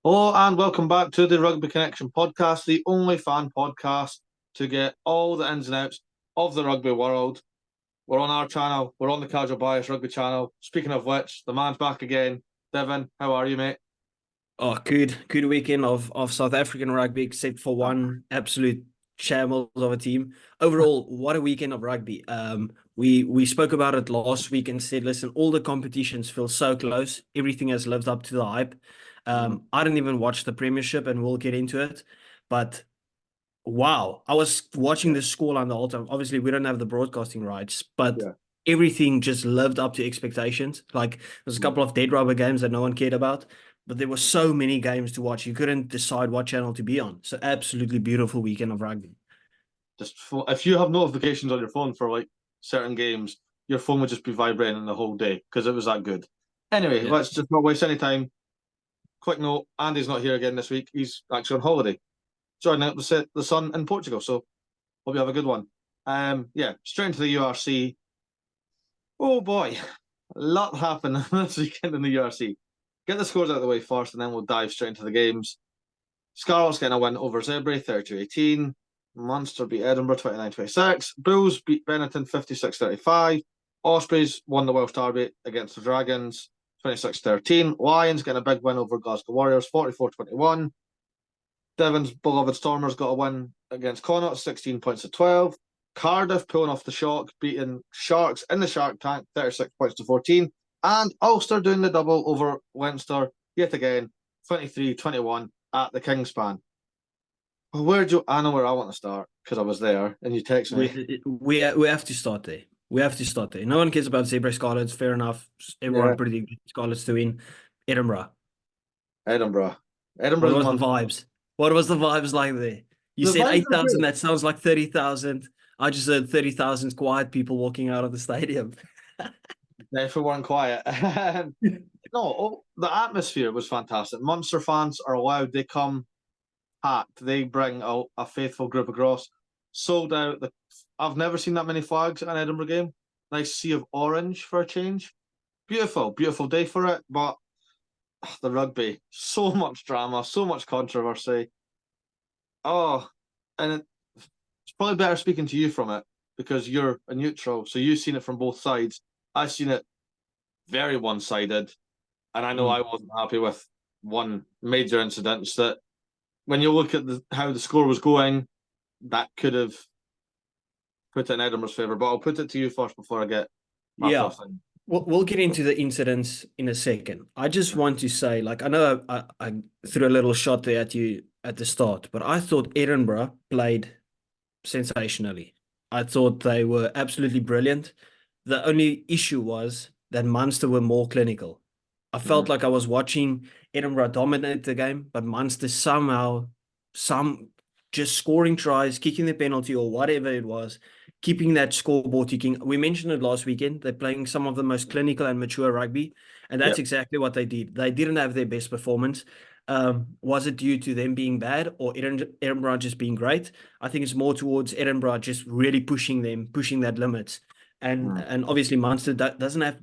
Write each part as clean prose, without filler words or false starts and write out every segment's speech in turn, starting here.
Hello and welcome back to the Rugby Connection podcast, the only fan podcast to get all the ins and outs of the rugby world. We're on our channel, we're on the Casual Bias Rugby channel. Speaking of which, the man's back again. Divan, how are you, mate? Oh, good weekend of South African rugby, except for one absolute shambles of a team. Overall, what a weekend of rugby. We spoke about it last week and said, listen, all the competitions feel so close. Everything has lived up to the hype. Mhm. I didn't even watch the Premiership, and we'll get into it. But wow, I was watching Yeah, the scoreline the whole time. Obviously, we don't have the broadcasting rights, but yeah. everything just lived up to expectations. Like there's a Mhm. couple of dead rubber games that no one cared about, but there were so many games to watch. You couldn't decide what channel to be on. So absolutely beautiful weekend of rugby. If you have notifications on your phone for like certain games, your phone would just be vibrating the whole day because it was that good. Anyway, Yeah. let's just not waste any time. Quick note: Andy's not here again this week. He's actually on holiday, joining out the sun in Portugal. So hope you have a good one. Yeah, straight into the URC. Oh boy, a lot happened this weekend in the URC. Get the scores out of the way first, and then we'll dive straight into the games. Scarlets getting a win over Zebra 32-18. Munster beat Edinburgh 29-26. Bulls beat Benetton 56-35. Ospreys won the Welsh Derby against the Dragons 26-13. Lions getting a big win over Glasgow Warriors 44-21. Devon's beloved Stormers got a win against Connacht, 16 points to 12. Cardiff pulling off the shock, beating Sharks in the Shark Tank, 36 points to 14. And Ulster doing the double over Leinster yet again, 23-21 at the Kingspan. Well, I know where I want to start because I was there and you text me. We have to start there. We have to start there. No one cares about Zebra Scarlets. Fair enough. Yeah, Everyone predicted Scarlets to win. Edinburgh. Edinburgh. What Edinburgh's was the month. vibes? What was the vibes like there? You The said vibes are 8,000. great. That sounds like 30,000. I just heard 30,000 quiet people walking out of the stadium. They weren't quiet. No, the atmosphere was fantastic. Munster fans are allowed, they come packed. They bring a faithful group across. Sold out. I've never seen that many flags at an Edinburgh game. Nice sea of orange for a change. Beautiful, beautiful day for it. But the rugby, so much drama, so much controversy. Oh, and it's probably better speaking to you from it because you're a neutral, so you've seen it from both sides. I've seen it very one-sided, and I know I Mm. wasn't happy with one major incident that when you look at how the score was going, that could have put it in Edinburgh's favour. But I'll put it to you first before I get my Yeah, first thing. we'll get into the incidents in a second. I just want to say, like, I know I threw a little shot there at you at the start, but I thought Edinburgh played sensationally. I thought they were absolutely brilliant. The only issue was that Munster were more clinical. I felt Mm. like I was watching Edinburgh dominate the game, but Munster somehow, some just scoring tries, kicking the penalty or whatever it was, keeping that scoreboard ticking. We mentioned it last weekend. They're playing some of the most clinical and mature rugby, and Yeah, that's exactly what they did. They didn't have their best performance. Was it due to them being bad or Edinburgh just being great? I think it's more towards Edinburgh just really pushing them, pushing that limits. And mm. and obviously Munster doesn't have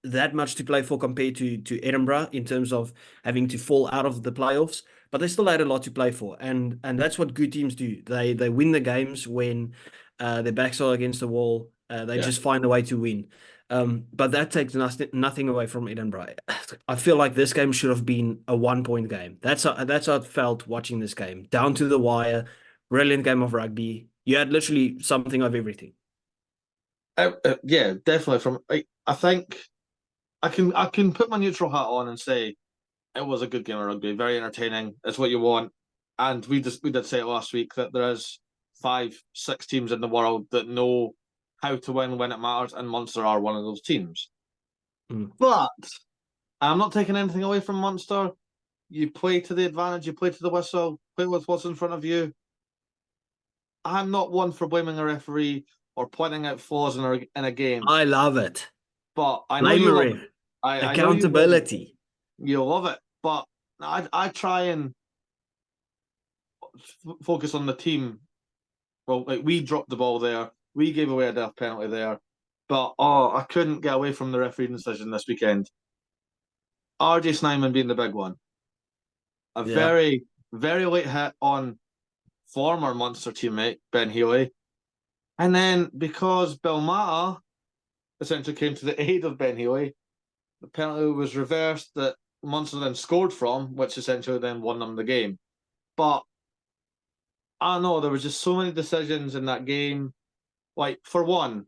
that much to play for compared to Edinburgh in terms of having to fall out of the playoffs, but they still had a lot to play for, and that's what good teams do. They win the games when their backs are against the wall. They Yeah. just find a way to win. But that takes nothing away from Edinburgh. I feel like this game should have been a 1 point game. That's how it felt watching this game, down to the wire. Brilliant game of rugby. You had literally something of everything. Yeah, definitely. I think I can put my neutral hat on and say it was a good game of rugby, very entertaining. It's what you want, and we did say it last week that there is five, six teams in the world that know how to win when it matters, and Munster are one of those teams. Mm. But I'm not taking anything away from Munster. You play to the advantage, you play to the whistle, play with what's in front of you. I'm not one for blaming a referee or pointing out flaws in a game, I love it. but I know Blame you a love ref. it. I know Accountability. you love it, but I try and focus on the team. Well, like we dropped the ball there, we gave away a death penalty there, but I couldn't get away from the refereeing decision this weekend. RJ Snyman being the big one. A Yeah. very, very late hit on former Munster teammate Ben Healy. And then because Bill Mata essentially came to the aid of Ben Healy, the penalty was reversed that Munster then scored from, which essentially then won them the game. But I don't know, there was just so many decisions in that game. Like, for one,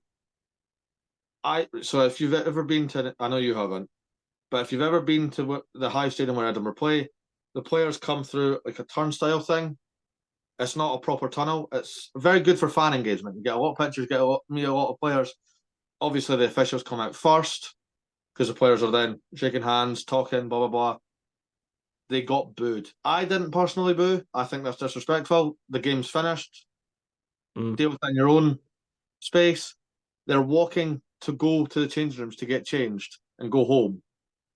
so if you've ever been to, I know you haven't, but if you've ever been to the Hive Stadium where Edinburgh play, the players come through like a turnstile thing. It's not a proper tunnel. It's very good for fan engagement. You get a lot of pictures, meet a lot of players. Obviously, the officials come out first because the players are then shaking hands, talking, blah, blah, blah. They got booed. I didn't personally boo. I think that's disrespectful. The game's finished. Deal with it in your own space. They're walking to go to the change rooms to get changed and go home.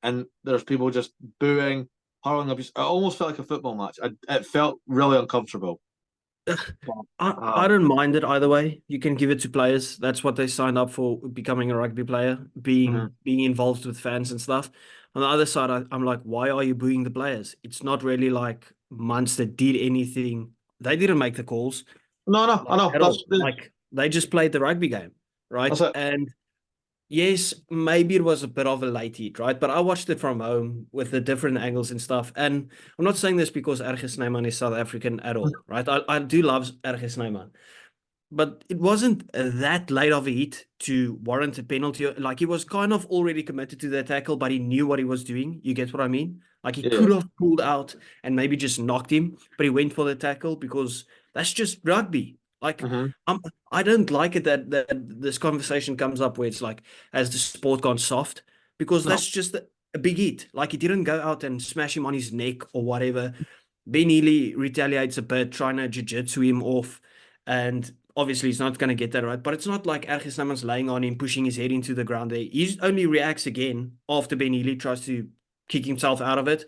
And there's people just booing, hurling abuse. It almost felt like a football match. It felt really uncomfortable. I don't mind it either way. You can give it to players. That's what they signed up for, becoming a rugby player, being involved with fans and stuff. On the other side, I'm like, why are you booing the players? It's not really like Munster did anything. They didn't make the calls, No, I like, know. at all. Like, they just played the rugby game, right? That's it. And yes, maybe it was a bit of a late heat, right? But I watched it from home with the different angles and stuff. And I'm not saying this because Erge Snyman is South African at all, right? I do love Erge Snyman. But it wasn't that late of a hit to warrant a penalty. Like, he was kind of already committed to the tackle, but he knew what he was doing. You get what I mean? Like, he could Yes. have pulled out and maybe just knocked him, but he went for the tackle because that's just rugby. Like, I don't like it that this conversation comes up where it's like, has the sport gone soft? Because No. that's just a big hit. Like, he didn't go out and smash him on his neck or whatever. Ben Healy retaliates a bit, trying to jiu-jitsu him off. And obviously, he's not going to get that right. But it's not like Erge Snyman's laying on him, pushing his head into the ground there. He only reacts again after Ben Healy tries to kick himself out of it.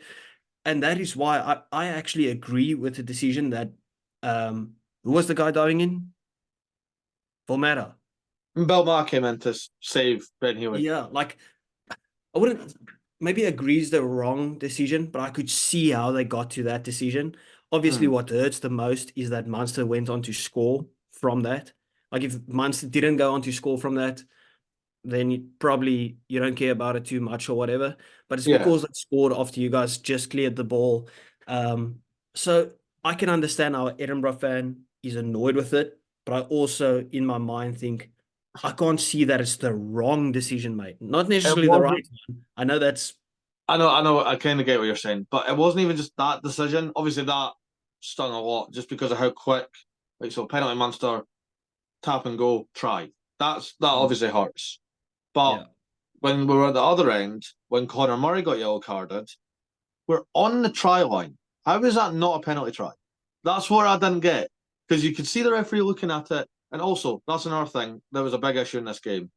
And that is why I actually agree with the decision that who was the guy diving in? Volmera. Belmar came in to save Ben Healy. Yeah, like, I wouldn't, maybe agrees the wrong decision, but I could see how they got to that decision. Obviously, what hurts the most is that Munster went on to score from that. Like, if Munster didn't go on to score from that, then you don't care about it too much or whatever. But it's Yeah. because they scored after you guys just cleared the ball. So I can understand how an Edinburgh fan is annoyed with it, but I also, in my mind, think I can't see that it's the wrong decision made. Not It necessarily the right wasn't. one. I know that's I know. I kind of get what you're saying, but it wasn't even just that decision. Obviously, that stung a lot just because of how quick. Like, so penalty Munster, tap and go, try. That obviously hurts. But yeah. when we were at the other end, when Conor Murray got yellow carded, we're on the try line. How is that not a penalty try? That's what I didn't get because you could see the referee looking at it, and also that's another thing. There was a big issue in this game.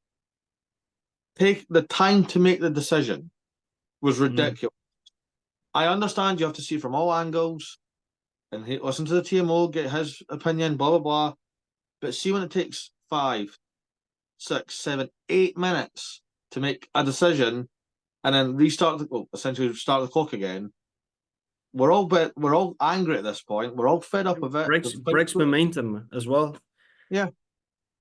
Take the time to make the decision was ridiculous. I understand you have to see from all angles and listen to the TMO, get his opinion, blah blah blah. But see when it takes 5, 6, 7, 8 minutes to make a decision and then essentially start the clock again. We're all angry at this point. We're all fed up of it. Breaks momentum as well. Yeah,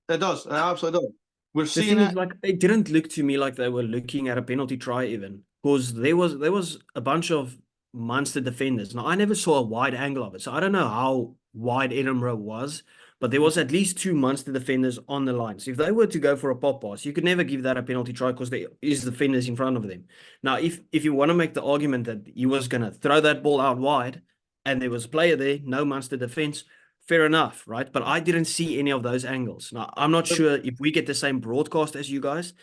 it does. It absolutely does. We're The seeing thing is, it. like, it didn't look to me like they were looking at a penalty try even, because there was a bunch of Munster defenders. Now, I never saw a wide angle of it, so I don't know how wide Edinburgh was, but there was at least two Munster defenders on the line. So if they were to go for a pop pass, you could never give that a penalty try because there is defenders in front of them. Now, if you want to make the argument that he was going to throw that ball out wide and there was a player there, no Munster defense, fair enough, right? But I didn't see any of those angles. Now, I'm not sure if we get the same broadcast as you guys,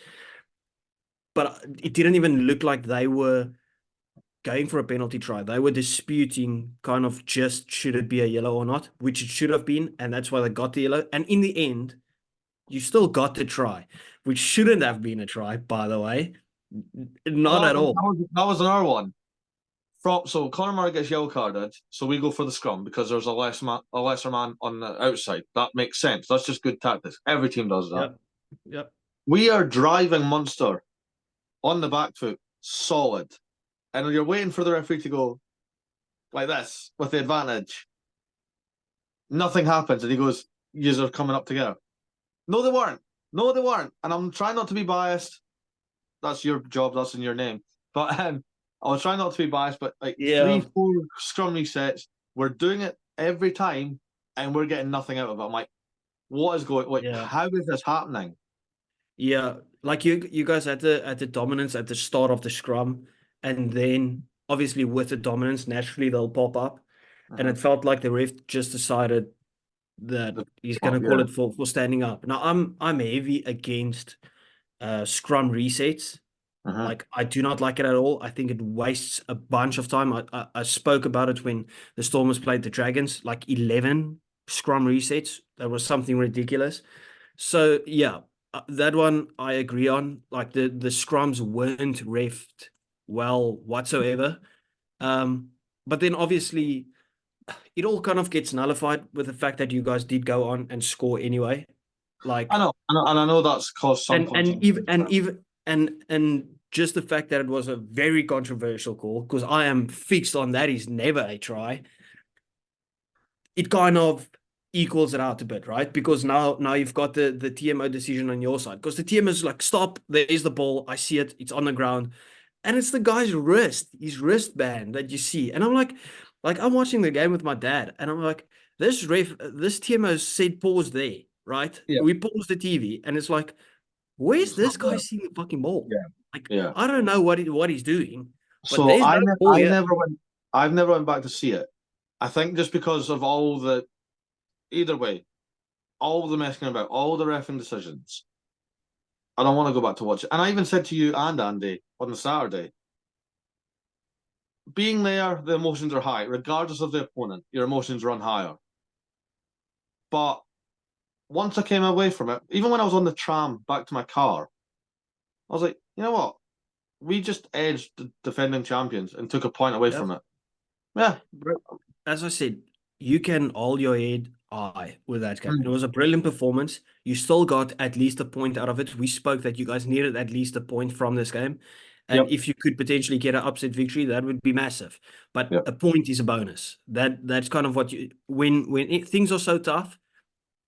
but it didn't even look like they were going for a penalty try. They were disputing kind of just should it be a yellow or not, which it should have been, and that's why they got the yellow. And in the end, you still got the try, which shouldn't have been a try, by the way. Not at all. That was another one. So Conor Murray gets yellow carded, so we go for the scrum because there's a lesser man on the outside. That makes sense. That's just good tactics. Every team does that. Yep. Yep. We are driving Munster on the back foot, solid, and you're waiting for the referee to go. like this with the advantage. Nothing happens, and he goes, "Yous are coming up together." No, they weren't. No, they weren't. And I'm trying not to be biased. That's your job. That's in your name. But I was trying not to be biased. But like Yeah, 3-4 scrum resets, we're doing it every time, and we're getting nothing out of it. I'm like, what is going? Like, yeah, how is this happening? yeah. Like you guys had the dominance at the start of the scrum, and then obviously with the dominance, naturally they'll pop up. And Uh-huh. it felt like the ref just decided that he's Oh, gonna call yeah. it for standing up. Now I'm heavy against scrum resets. Uh-huh. Like I do not like it at all. I think it wastes a bunch of time. I spoke about it when the Stormers played the Dragons, like 11 scrum resets. That was something ridiculous. So yeah, that one I agree on. Like the scrums weren't refed well whatsoever. Um, but then obviously it all kind of gets nullified with the fact that you guys did go on and score anyway. Like And I know that's caused some and controversy. even and just the fact that it was a very controversial call, because I am fixed on that is never a try. It kind of equals it out a bit, right? Because now you've got the TMO decision on your side. Because the TMO is like, stop, there is the ball, I see it, it's on the ground. And it's the guy's wrist, his wristband that you see. And I'm like I'm watching the game with my dad, and I'm like, this TMO said pause there, right? Yeah. We pause the TV, and it's like, where's It's not this guy there. seeing the fucking ball? Yeah. Like, Yeah. I don't know what he's doing, but So there's no ball I here. never went. I've never went back to see it. I think just because of all the either way, all the messing about, all the reffing decisions. I don't want to go back to watch it. And I even said to you and Andy on the Saturday, being there, the emotions are high, regardless of the opponent. Your emotions run higher. But once I came away from it, even when I was on the tram back to my car, I was like, you know what? We just edged the defending champions and took a point away Yeah. from it. Yeah. Bro, as I said, you can hold your head high with that game. It Mm. was a brilliant performance. You still got at least a point out of it. We spoke that you guys needed at least a point from this game. And Yep. if you could potentially get an upset victory, that would be massive. But Yep. a point is a bonus. That's kind of what you when things are so tough,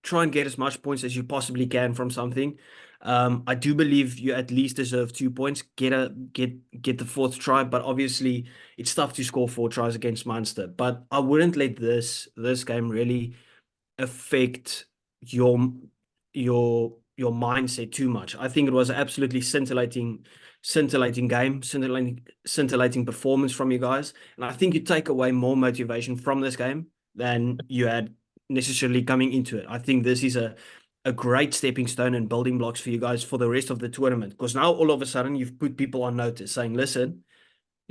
try and get as much points as you possibly can from something. I do believe you at least deserve 2 points. Get the fourth try, but obviously it's tough to score 4 tries against Munster. But I wouldn't let this game really affect your mindset too much. I think it was an absolutely scintillating game, scintillating performance from you guys, and I think you take away more motivation from this game than you had necessarily coming into it. I think this is a great stepping stone and building blocks for you guys for the rest of the tournament, because now all of a sudden you've put people on notice saying, listen,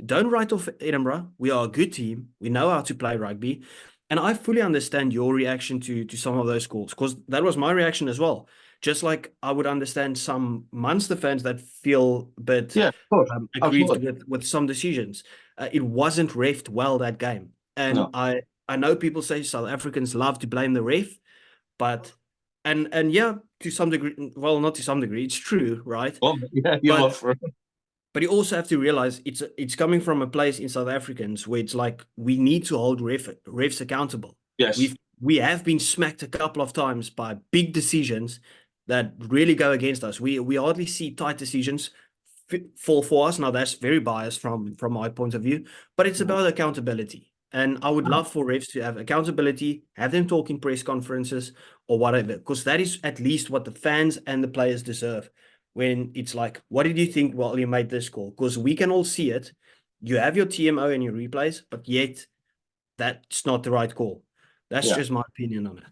don't write off Edinburgh. We are a good team. We know how to play rugby. And I fully understand your reaction to some of those calls, because that was my reaction as well. Just like I would understand some Munster fans that feel a bit Yeah, of course. aggrieved Absolutely. with some decisions. It wasn't refed well that game. And No. I know people say South Africans love to blame the ref, but and yeah, to some degree, well, not to some degree, it's true, right? Well, yeah, you But love for but you also have to realize it's coming from a place in South Africans where it's like we need to hold refs accountable. yes. We have been smacked a couple of times by big decisions that really go against us. We hardly see tight decisions fall for us. Now that's very biased from my point of view, but it's about accountability. And I would love for refs to have accountability, have them talk in press conferences or whatever, because that is at least what the fans and the players deserve. When it's like, what did you think while you made this call? Because we can all see it. You have your TMO and your replays, but yet that's not the right call. That's Yeah. just my opinion on it.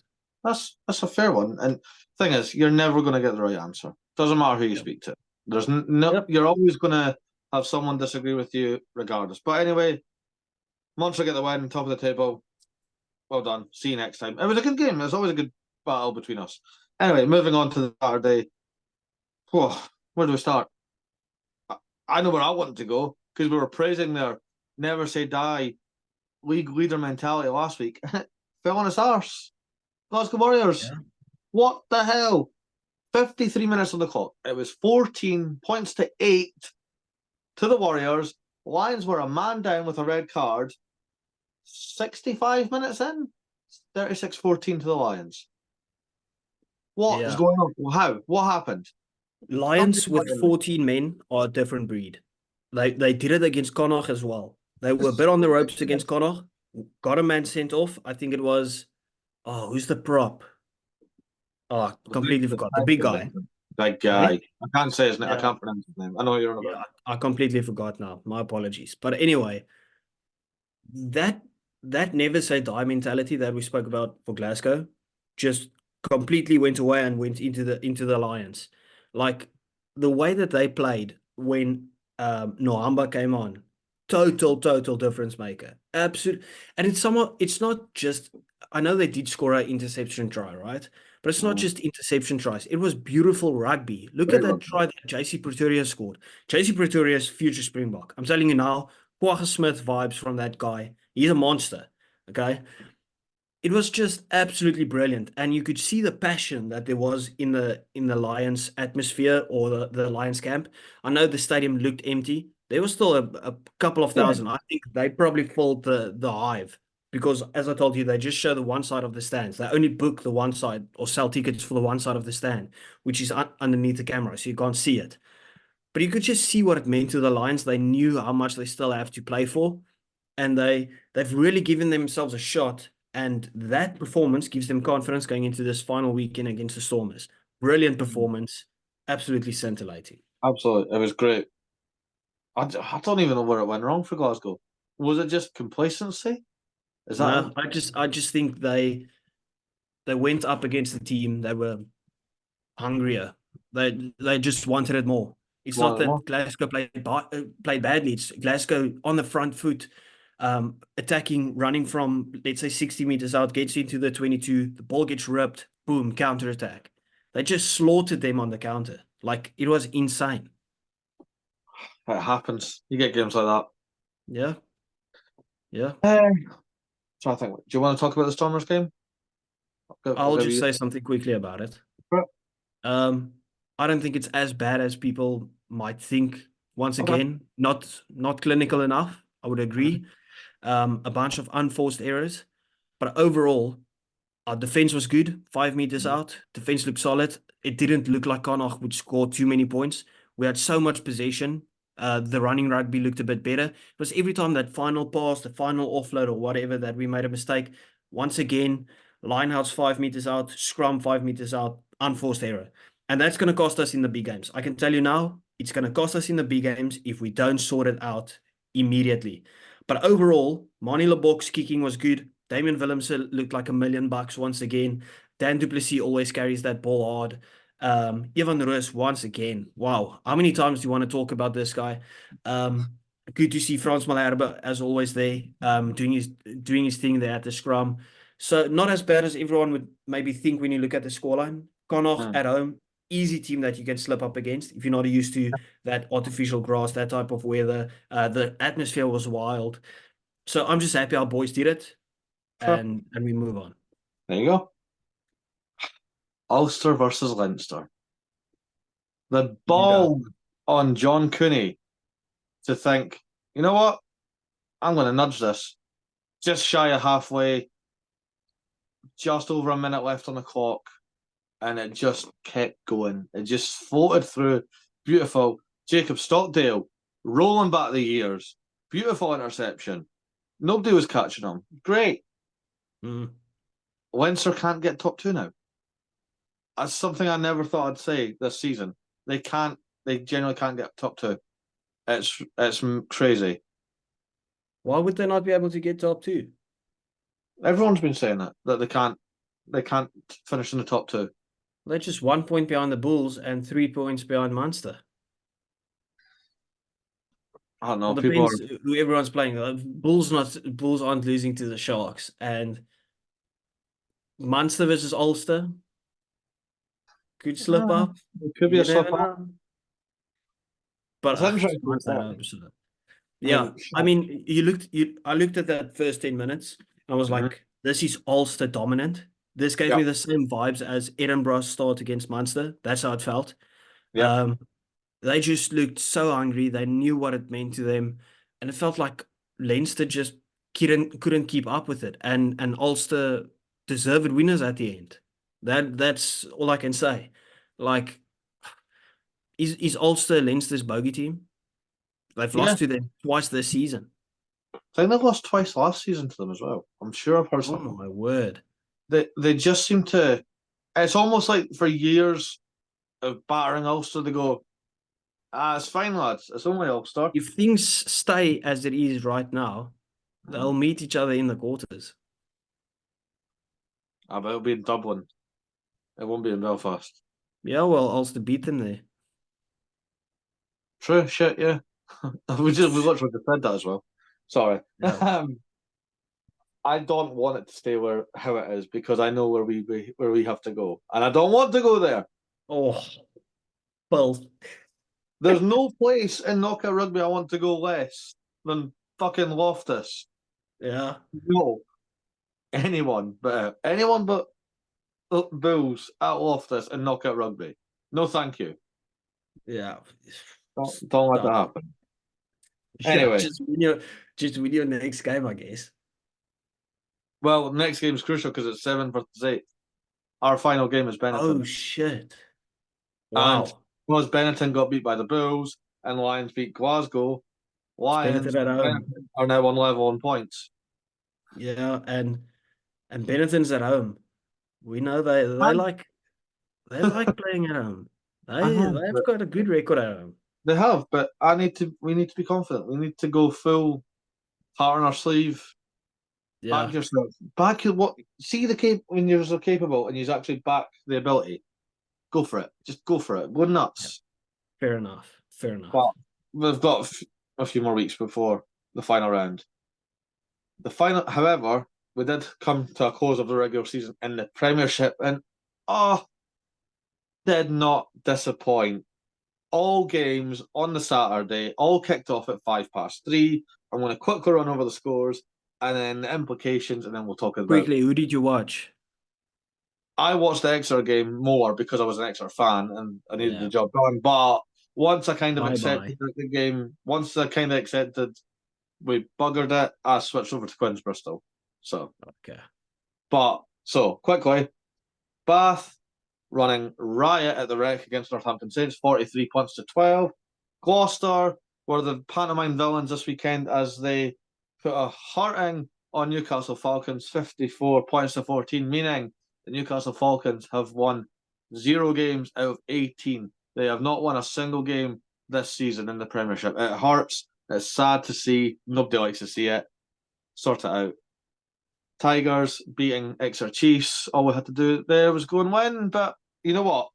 That's a fair one. And thing is, you're never going to get the right answer. Doesn't matter who you Yep. speak to. There's no. Yep. You're always going to have someone disagree with you, regardless. But anyway, Munster get the win, top of the table. Well done. See you next time. It was a good game. There's always a good battle between us. Anyway, moving on to the Saturday. Whoa, where do we start? I know where I wanted to go because we were praising their never say die league leader mentality last week. Fell on its arse. Glasgow Warriors. Yeah. What the hell? 53 minutes on the clock. It was 14 points to 8 to the Warriors. Lions were a man down with a red card. 65 minutes in, 36-14 to the Lions. What is Yeah. going on? How? What happened? Lions with 14 men are a different breed. They did it against Connacht as well. They were a bit on the ropes against Connacht. Got a man sent off. I think it was, who's the prop? Oh, completely forgot. The big guy. Big Eh? guy. I can't say his name. I Yeah. can't pronounce his name. I know what you're on Yeah, about. I completely forgot now. My apologies. But anyway, that that never say die mentality that we spoke about for Glasgow just completely went away and went into the Lions. Like the way that they played when Nohamba came on, total difference maker. Absolute, and it's not just, I know they did score an interception try, right? But it's not Mm, just interception tries. It was beautiful rugby. Look at very that good. try that JC Pretoria scored. JC Pretoria's future Springbok. I'm telling you now, Kwagga Smith vibes from that guy. He's a monster. Okay. It was just absolutely brilliant. And you could see the passion that there was in the Lions atmosphere or the Lions camp. I know the stadium looked empty. There was still a couple of Yeah. thousand. I think they probably filled the hive because as I told you, they just show the one side of the stands. They only book the one side or sell tickets for the one side of the stand, which is underneath the camera, so you can't see it. But you could just see what it meant to the Lions. They knew how much they still have to play for, and they've really given themselves a shot. And that performance gives them confidence going into this final weekend against the Stormers. Brilliant performance, absolutely scintillating. Absolutely. It was great. I don't even know where it went wrong for Glasgow. Was it just complacency? Is that No, it? I just think they went up against the team. They were hungrier. They just wanted it more. It's not One more? that Glasgow played badly. It's Glasgow on the front foot, attacking, running from let's say 60 meters out, gets into the 22. The ball gets ripped. Boom, counter attack. They just slaughtered them on the counter. Like it was insane. It happens. You get games like that. Yeah, yeah. So I think, do you want to talk about the Stormers game? I'll I'll give just you. say something quickly about it. Um, I don't think it's as bad as people might think. Once Okay. again, not clinical enough. I would agree. A bunch of unforced errors, but overall, our defense was good. 5 meters out, defense looked solid. It didn't look like Connacht would score too many points. We had so much possession. The running rugby looked a bit better. It was every time that final pass, the final offload, or whatever that we made a mistake. Once again, lineouts 5 meters out, scrum 5 meters out, unforced error. And that's going to cost us in the big games. I can tell you now, it's going to cost us in the big games if we don't sort it out immediately. But overall, Mani Lebok's kicking was good. Damien Willemse looked like $1 million once again. Dan du Plessis always carries that ball hard. Ivan Roos once again. Wow. How many times do you want to talk about this guy? Um, Good to see Frans Malherbe as always there, doing his thing there at the scrum. So not as bad as everyone would maybe think when you look at the scoreline. Connacht Hmm. at home, easy team that you can slip up against if you're not used to that artificial grass, that type of weather. The atmosphere was wild. So I'm just happy our boys did it, Sure. and we move on. There you go. Ulster versus Leinster. The You go. ball on John Cooney to think, you know what? I'm going to nudge this. Just shy of halfway, just over a minute left on the clock, and it just kept going. It just floated through. Beautiful. Jacob Stockdale rolling back the years. Beautiful interception. Nobody was catching him. Great. Mm. Leinster can't get top two now. That's something I never thought I'd say this season. They can't. They generally can't get top two. It's crazy. Why would they not be able to get top two? Everyone's been saying that they can't finish in the top two. They're just 1 point behind the Bulls and 3 points behind Munster. I don't know. Well, People are. depends who everyone's playing. Bulls aren't losing to the Sharks, and Munster versus Ulster could slip up. It could be a You slip never up. know. But It's interesting. Munster 100%. I Yeah, mean, I mean, I looked at that first 10 minutes. And I was mhm. like, this is Ulster dominant. This gave Yeah, me the same vibes as Edinburgh's start against Munster. That's how it felt. yeah. Um, they just looked so hungry. They knew what it meant to them, and it felt like Leinster just couldn't keep up with it, and Ulster deserved winners at the end. That's all I can say. Like, is Ulster Leinster's bogey team? They've Yeah, lost to them twice this season. I think they lost twice last season to them as well. I'm sure I've heard Oh something. my word. They just seem to. It's almost like for years of battering Ulster, they go, it's fine, lads. It's only Ulster. If things stay as it is right now, they'll meet each other in the quarters. But it'll be in Dublin. It won't be in Belfast. Yeah, well, Ulster beat them there. True, shit, yeah. we literally just said that as well. Sorry. Yeah. I don't want it to stay how it is because I know where we have to go, and I don't want to go there. Oh, well, There's no place in knockout rugby I want to go less than fucking Loftus. yeah. No, anyone but Bulls at Loftus and knockout rugby. No, thank you. Yeah. Don't let that happen. Anyway, just win your next game, I guess. well, next game is crucial because it's 7 versus 8. Our final game is Benetton. Oh shit! And Wow. because Benetton got beat by the Bulls and Lions beat Glasgow, Lions Benetton at home. are now on level on points. Yeah, and Benetton's at home. We know they like playing at home. I know, They've but got a good record at home. they have, but we need to be confident. We need to go full heart on our sleeve. Back Yeah, yourself. Back your what see the cap when you're so capable and you actually back the ability. Go for it. Just go for it. Go nuts. fair enough. Fair enough. But we've got a few more weeks before the final round. The final, however, we did come to a close of the regular season in the Premiership, and oh, did not disappoint. All games on the Saturday, all kicked off at 3:05. I'm going to quickly run over the scores and then the implications, and then we'll talk about. Quickly, who did you watch? I watched the Exeter game more because I was an Exeter fan and I needed Yeah. the job done. But once I kind of Bye-bye. accepted the game, once I kind of accepted we buggered it, I switched over to Quins Bristol. So, Okay. but so quickly, Bath running riot at the Rec against Northampton Saints, 43 points to 12. Gloucester were the pantomime villains this weekend as they put a hurting on Newcastle Falcons, 54 points to 14, meaning the Newcastle Falcons have won 0 games out of 18. They have not won a single game this season in the Premiership. It hurts. It's sad to see. Nobody likes to see it. Sort it out. Tigers beating Exeter Chiefs. All we had to do there was go and win. But you know what?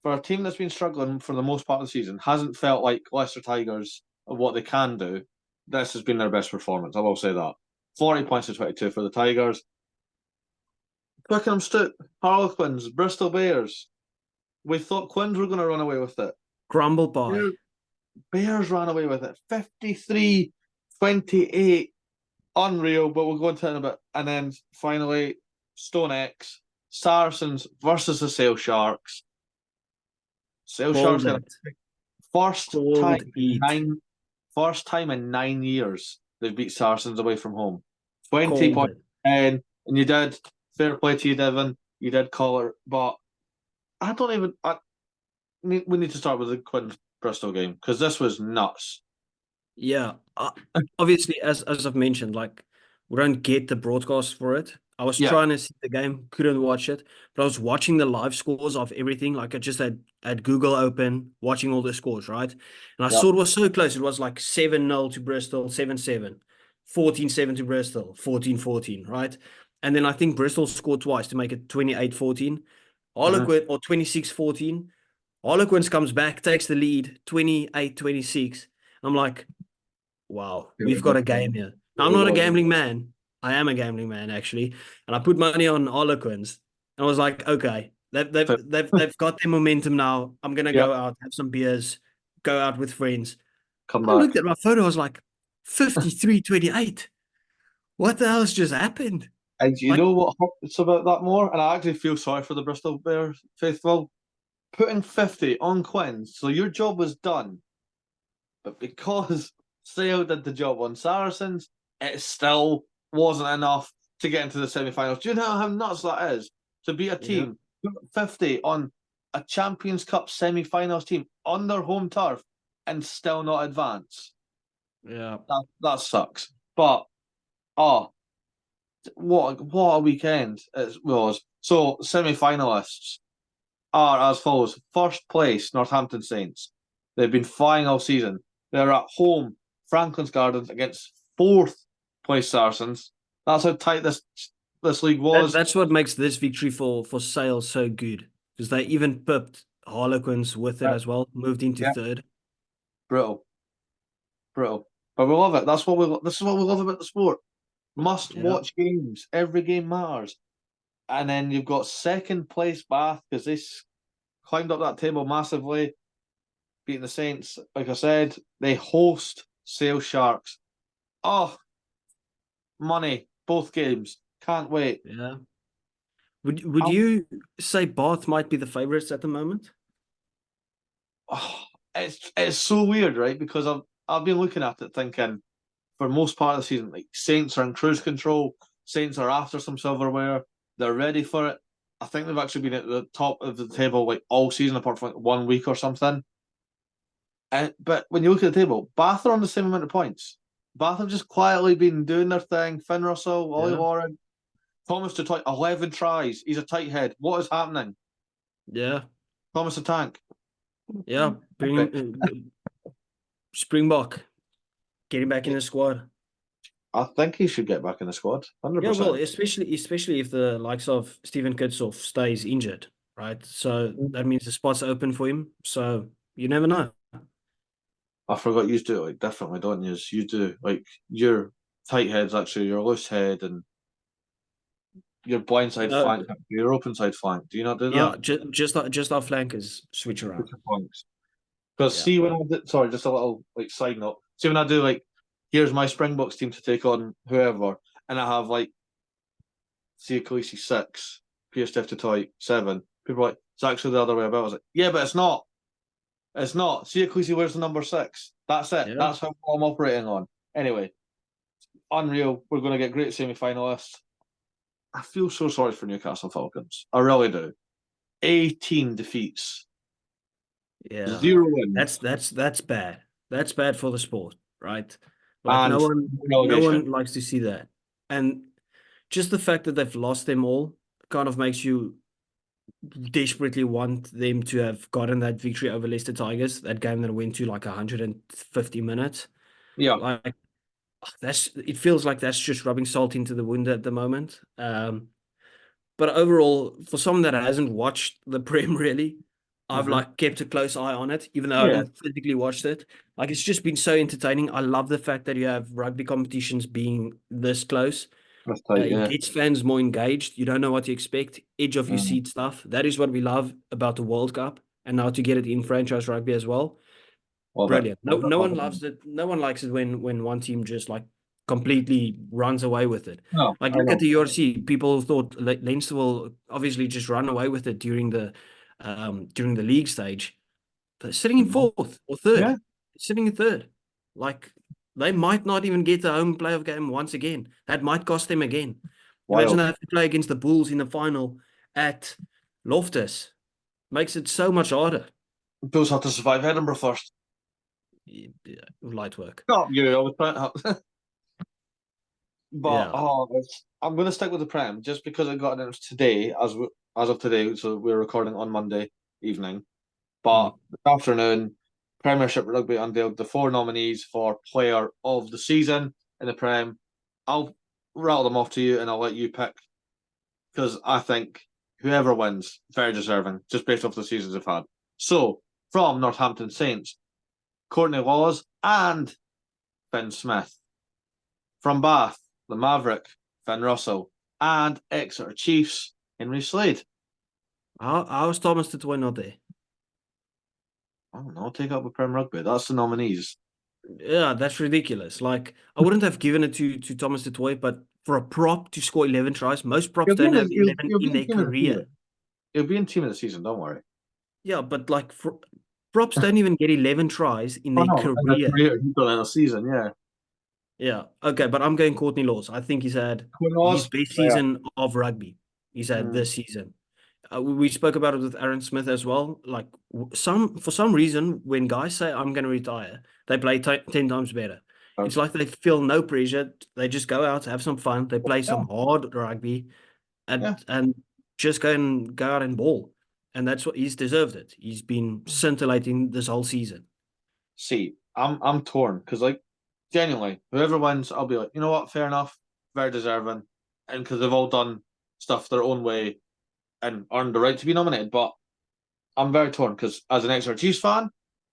For a team that's been struggling for the most part of the season, hasn't felt like Leicester Tigers of what they can do, this has been their best performance. I will say that. 40 points to 22 for the Tigers. Twickenham Stoke, Harlequins, Bristol Bears. We thought Quins were going to run away with it. Grumble pie. Bears ran away with it. 53-28. Unreal, but we'll go into it in a bit. And then finally, Stone X, Saracens versus the Sale Sharks. Sale Sharks got first time in 9 years they've beat Saracens away from home. 20 points. And you did fair play to you, Divan. You did call it, but I don't even. We need to start with the Quinn Bristol game because this was nuts. Yeah, obviously, as I've mentioned, like we don't get the broadcast for it. I was trying to see the game, couldn't watch it, but I was watching the live scores of everything. Like I just had Google open, watching all the scores, right? And I saw it was so close. It was like 7-0 to Bristol, 7-7, 14-7 to Bristol, 14-14, right? And then I think Bristol scored twice to make it 28-14. Harlequin or 26-14. Harlequins comes back, takes the lead, 28-26. I'm like, wow, we've got a game here. I'm not a gambling man. I am a gambling man, actually. And I put money on Harlequins. And I was like, okay, they've got their momentum now. I'm gonna go out, have some beers, go out with friends. Come back. I looked at my photo, I was like, 53-28. What the hell's just happened? And you know what hurts about that more? And I actually feel sorry for the Bristol Bears faithful. Putting 50 on Quins, so your job was done. But because Sale did the job on Saracens, it still wasn't enough to get into the semi-finals. Do you know how nuts that is? To beat a team 50 on a Champions Cup semi-finals team on their home turf and still not advance. Yeah. That sucks. But what a weekend it was. So semi-finalists are as follows. First place, Northampton Saints. They've been flying all season. They're at home, Franklin's Gardens, against fourth place Saracens. That's how tight this league was. That's what makes this victory for Sale so good, because they even pipped Harlequins with it as well, moved into third. Brutal. But we love it. This is what we love about the sport. Must watch games. Every game matters. And then you've got second place Bath, because they climbed up that table massively, beating the Saints. Like I said, they host Sale Sharks. Oh, money, both games. Can't wait. Yeah. Would you say Bath might be the favourites at the moment? Oh, it's so weird, right? Because I've been looking at it thinking, for most part of the season, like Saints are in cruise control. Saints are after some silverware. They're ready for it. I think they've actually been at the top of the table like all season, apart from like 1 week or something. But when you look at the table, Bath are on the same amount of points. Bath have just quietly been doing their thing. Finn Russell, Ollie Warren, Thomas to 11 tries. He's a tight head. What is happening? Yeah. Thomas the Tank. Yeah. Springbok getting back in the squad. I think he should get back in the squad. 100%. Yeah, well, especially if the likes of Steven Kitshoff stays injured, right? So that means the spot's open for him. So you never know. I forgot you do it like differently, don't you? You do like your tight head's actually your loose head and your blindside flank, your open side flank. Do you not do that? Yeah, just our flankers switch around. Because see when I did, sorry, just a little like side note. See when I do like, here's my Springboks team to take on whoever, and I have like, see Khaleesi 6, Pierce Toy 7. People are like, it's actually the other way about. I was like, yeah, but it's not. It's not. See Khaleesi wears the number 6. That's it. Yeah. That's how I'm operating on. Anyway, unreal. We're going to get great semi-finalists. I feel so sorry for Newcastle Falcons. I really do. 18 defeats. Yeah. 0 wins. That's bad. That's bad for the sport, right? Like And no one likes to see that. And just the fact that they've lost them all kind of makes you desperately want them to have gotten that victory over Leicester Tigers, that game that went to like 150 minutes. Yeah. Like it feels like that's just rubbing salt into the wound at the moment. But overall, for someone that hasn't watched the Prem really, I've like kept a close eye on it, even though I haven't physically watched it. Like it's just been so entertaining. I love the fact that you have rugby competitions being this close. That's tight, It gets fans more engaged. You don't know what to expect. Edge of your seat stuff. That is what we love about the World Cup. And now to get it in franchise rugby as well. Brilliant. No one loves it. No one likes it when one team just like completely runs away with it. No, like look at the URC. People thought Leinster will obviously just run away with it during the league stage. They're sitting in fourth or third. Yeah. Sitting in third. Like they might not even get the home playoff game once again. That might cost them again. Imagine they have to play against the Bulls in the final at Loftus. Makes it so much harder. Bulls have to survive Edinburgh first. Yeah, light work. Not you, I was trying to. But I'm going to stick with the Prem just because it got announced today, as of today. So we're recording on Monday evening. But this afternoon, Premiership Rugby unveiled the 4 nominees for Player of the Season in the Prem. I'll rattle them off to you, and I'll let you pick because I think whoever wins, very deserving, just based off the seasons they've had. So from Northampton Saints, Courtney Laws and Finn Smith. From Bath, the Maverick, Finn Russell, and Exeter Chiefs, Henry Slade. How's Thomas the Twin not there? I don't know, take up with Prem Rugby. That's the nominees. Yeah, that's ridiculous. Like, I wouldn't have given it to Thomas du Toit, but for a prop to score 11 tries, most props don't have 11 in their career. He'll be in team of the season, don't worry. Yeah, but like, props don't even get 11 tries in their career. He's done in a season, yeah. Yeah. Okay, but I'm going Courtney Laws. I think he's had Quinn his Laws, best yeah. season of rugby. He's had this season. We spoke about it with Aaron Smith as well. Like for some reason, when guys say I'm going to retire, they play 10 times better. It's like they feel no pressure. They just go out, have some fun. They play some hard rugby, Yeah. and just go out and ball. And that's what he's deserved it. He's been scintillating this whole season. See, I'm torn because like genuinely, whoever wins, I'll be like, you know what, fair enough, very deserving, and because they've all done stuff their own way and earned the right to be nominated. But I'm very torn because as an XRG's fan,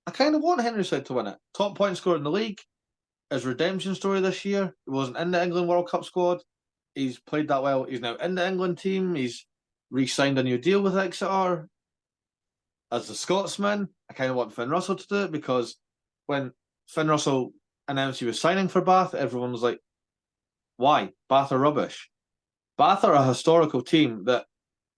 I kind of want Henry Side to win it. Top point scorer in the league, his redemption story this year. He wasn't in the England World Cup squad. He's played that well. He's now in the England team. He's re-signed a new deal with Exeter. As the Scotsman, I kind of want Finn Russell to do it because when Finn Russell announced he was signing for Bath, everyone was like, why? Bath are rubbish. Bath are a historical team that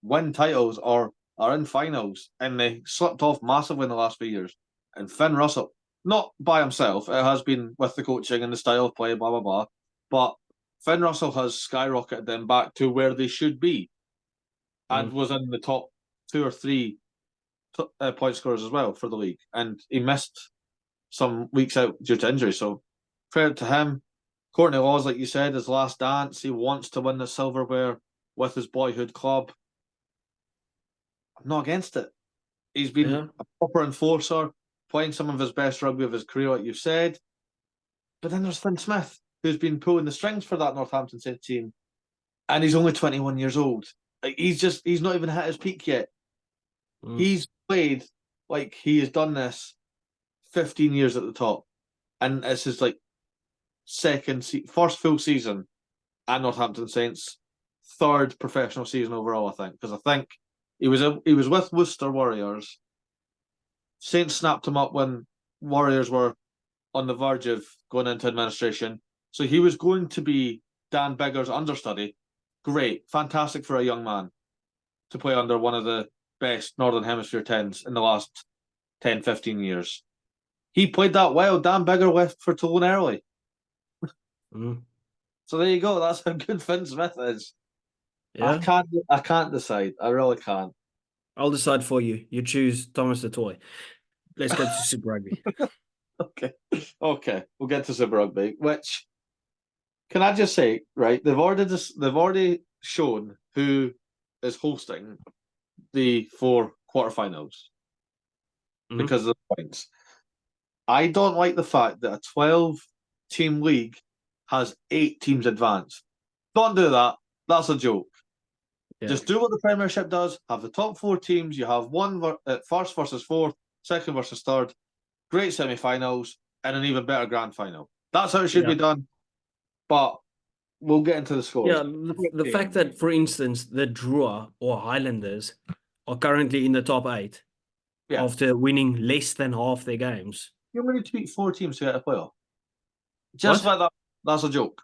win titles or are in finals, and they slipped off massively in the last few years. And Finn Russell, not by himself, it has been with the coaching and the style of play, blah, blah, blah. But Finn Russell has skyrocketed them back to where they should be and was in the top 2 or 3 point scorers as well for the league. And he missed some weeks out due to injury. So credit to him. Courtney Laws, like you said, his last dance. He wants to win the silverware with his boyhood club. I'm not against it. He's been a proper enforcer, playing some of his best rugby of his career, like you've said. But then there's Finn Smith, who's been pulling the strings for that Northampton Saints team. And he's only 21 years old. Like he's not even hit his peak yet. He's played like he has done this 15 years at the top. And it's his like first full season at Northampton Saints, third professional season overall, I think. Because I think he was with Worcester Warriors. Saints snapped him up when Warriors were on the verge of going into administration. So he was going to be Dan Biggar's understudy. Great, fantastic for a young man to play under one of the best Northern Hemisphere 10s in the last 10, 15 years. He played that well. Dan Biggar left for Toulon early. So there you go. That's how good Finn Smith is. Yeah. I can't decide. I really can't. I'll decide for you. You choose Thomas the Toy. Let's go to Super Rugby. Okay. We'll get to Super Rugby. Which, can I just say, right? They've already shown who is hosting the 4 quarterfinals because of the points. I don't like the fact that a 12-team league has 8 teams advanced. Don't do that. That's a joke. Yeah. Just do what the Premiership does. Have the top 4 teams. You have first versus fourth, second versus third, great semi-finals, and an even better grand final. That's how it should be done. But we'll get into the scores. Yeah, the fact that, for instance, the Drua or Highlanders are currently in the top 8 after winning less than half their games. You only need to beat 4 teams to get a playoff. Just like that. That's a joke.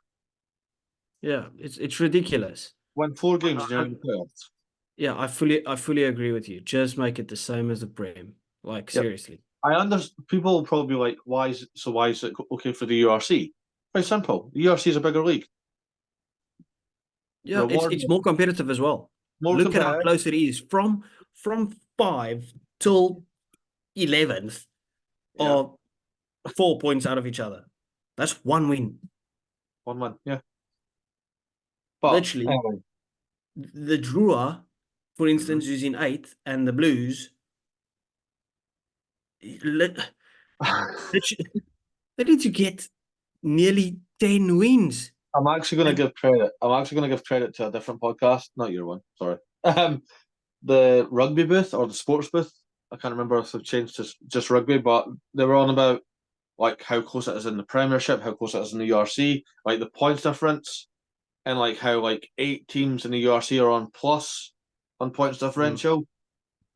Yeah, it's ridiculous. Win 4 games during the playoffs. Yeah, I fully agree with you. Just make it the same as the Prem. Like, seriously. I understand. People will probably be like, why is it okay for the URC? Very simple. The URC is a bigger league. Yeah, it's more competitive as well. Look at how close it is. From 5 till 11th are 4 points out of each other. That's 1 win. 1 win, yeah. But, literally, the Drua, for instance, who's in 8th, and the Blues, they need to get nearly 10 wins. I'm actually going to give credit. To a different podcast, not your one. Sorry. The rugby booth or the sports booth. I can't remember if they've changed to just rugby, but they were on about like how close it is in the Premiership, how close it is in the URC, like the points difference, and like how like 8 teams in the URC are on plus on points differential.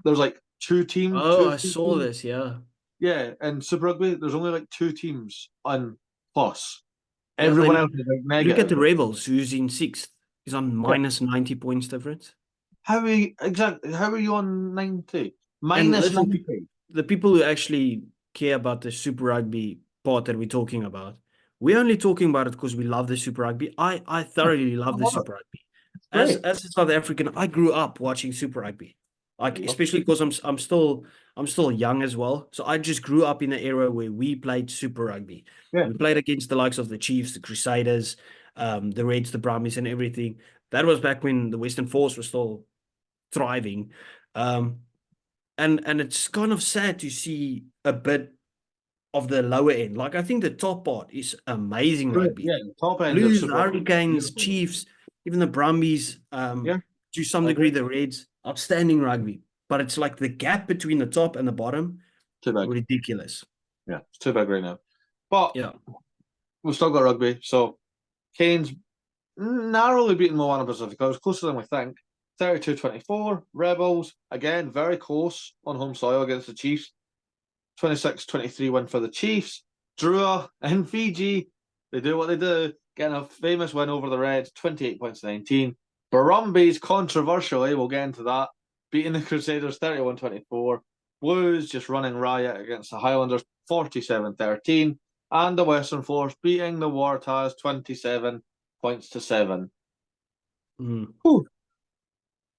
There's like 2 teams. Oh, I saw this. Yeah. Yeah, and Super Rugby, there's only like 2 teams on plus. Everyone else is like negative. Look at the Rebels, who's in 6th. He's on minus 90 points difference. How are you on 90? Minus 90. The people who actually care about the Super Rugby part that we're talking about we're only talking about it because we love the Super Rugby. I thoroughly I love the love it. Super Rugby. It's great. As a South African, I grew up watching Super Rugby. Like especially because I'm still young as well. So I just grew up in the era where we played Super Rugby. Yeah. We played against the likes of the Chiefs, the Crusaders, the Reds, the Brumbies, and everything. That was back when the Western Force was still thriving. Um, and it's kind of sad to see a bit of the lower end. Like I think the top part is amazing Great. rugby. Yeah, the top end of Blues, Super Rugby is Hurricanes, beautiful. Chiefs, even the Brumbies, Yeah, to some I degree agree. the Reds, outstanding rugby. But it's like the gap between the top and the bottom, Too big. ridiculous. Yeah, it's too big right now. But Yeah. we've still got rugby. So Canes narrowly beaten Moana Pacifica. It was closer than we think. 32-24. Rebels, again, very close on home soil against the Chiefs. 26-23 win for the Chiefs. Drua in Fiji, they do what they do, getting a famous win over the Reds, 28 points to 19. Brumbies, controversially, we'll get into that, beating the Crusaders 31-24. Blues just running riot against the Highlanders, 47-13. And the Western Force beating the Waratahs 27 points to 7. Mm. Whew.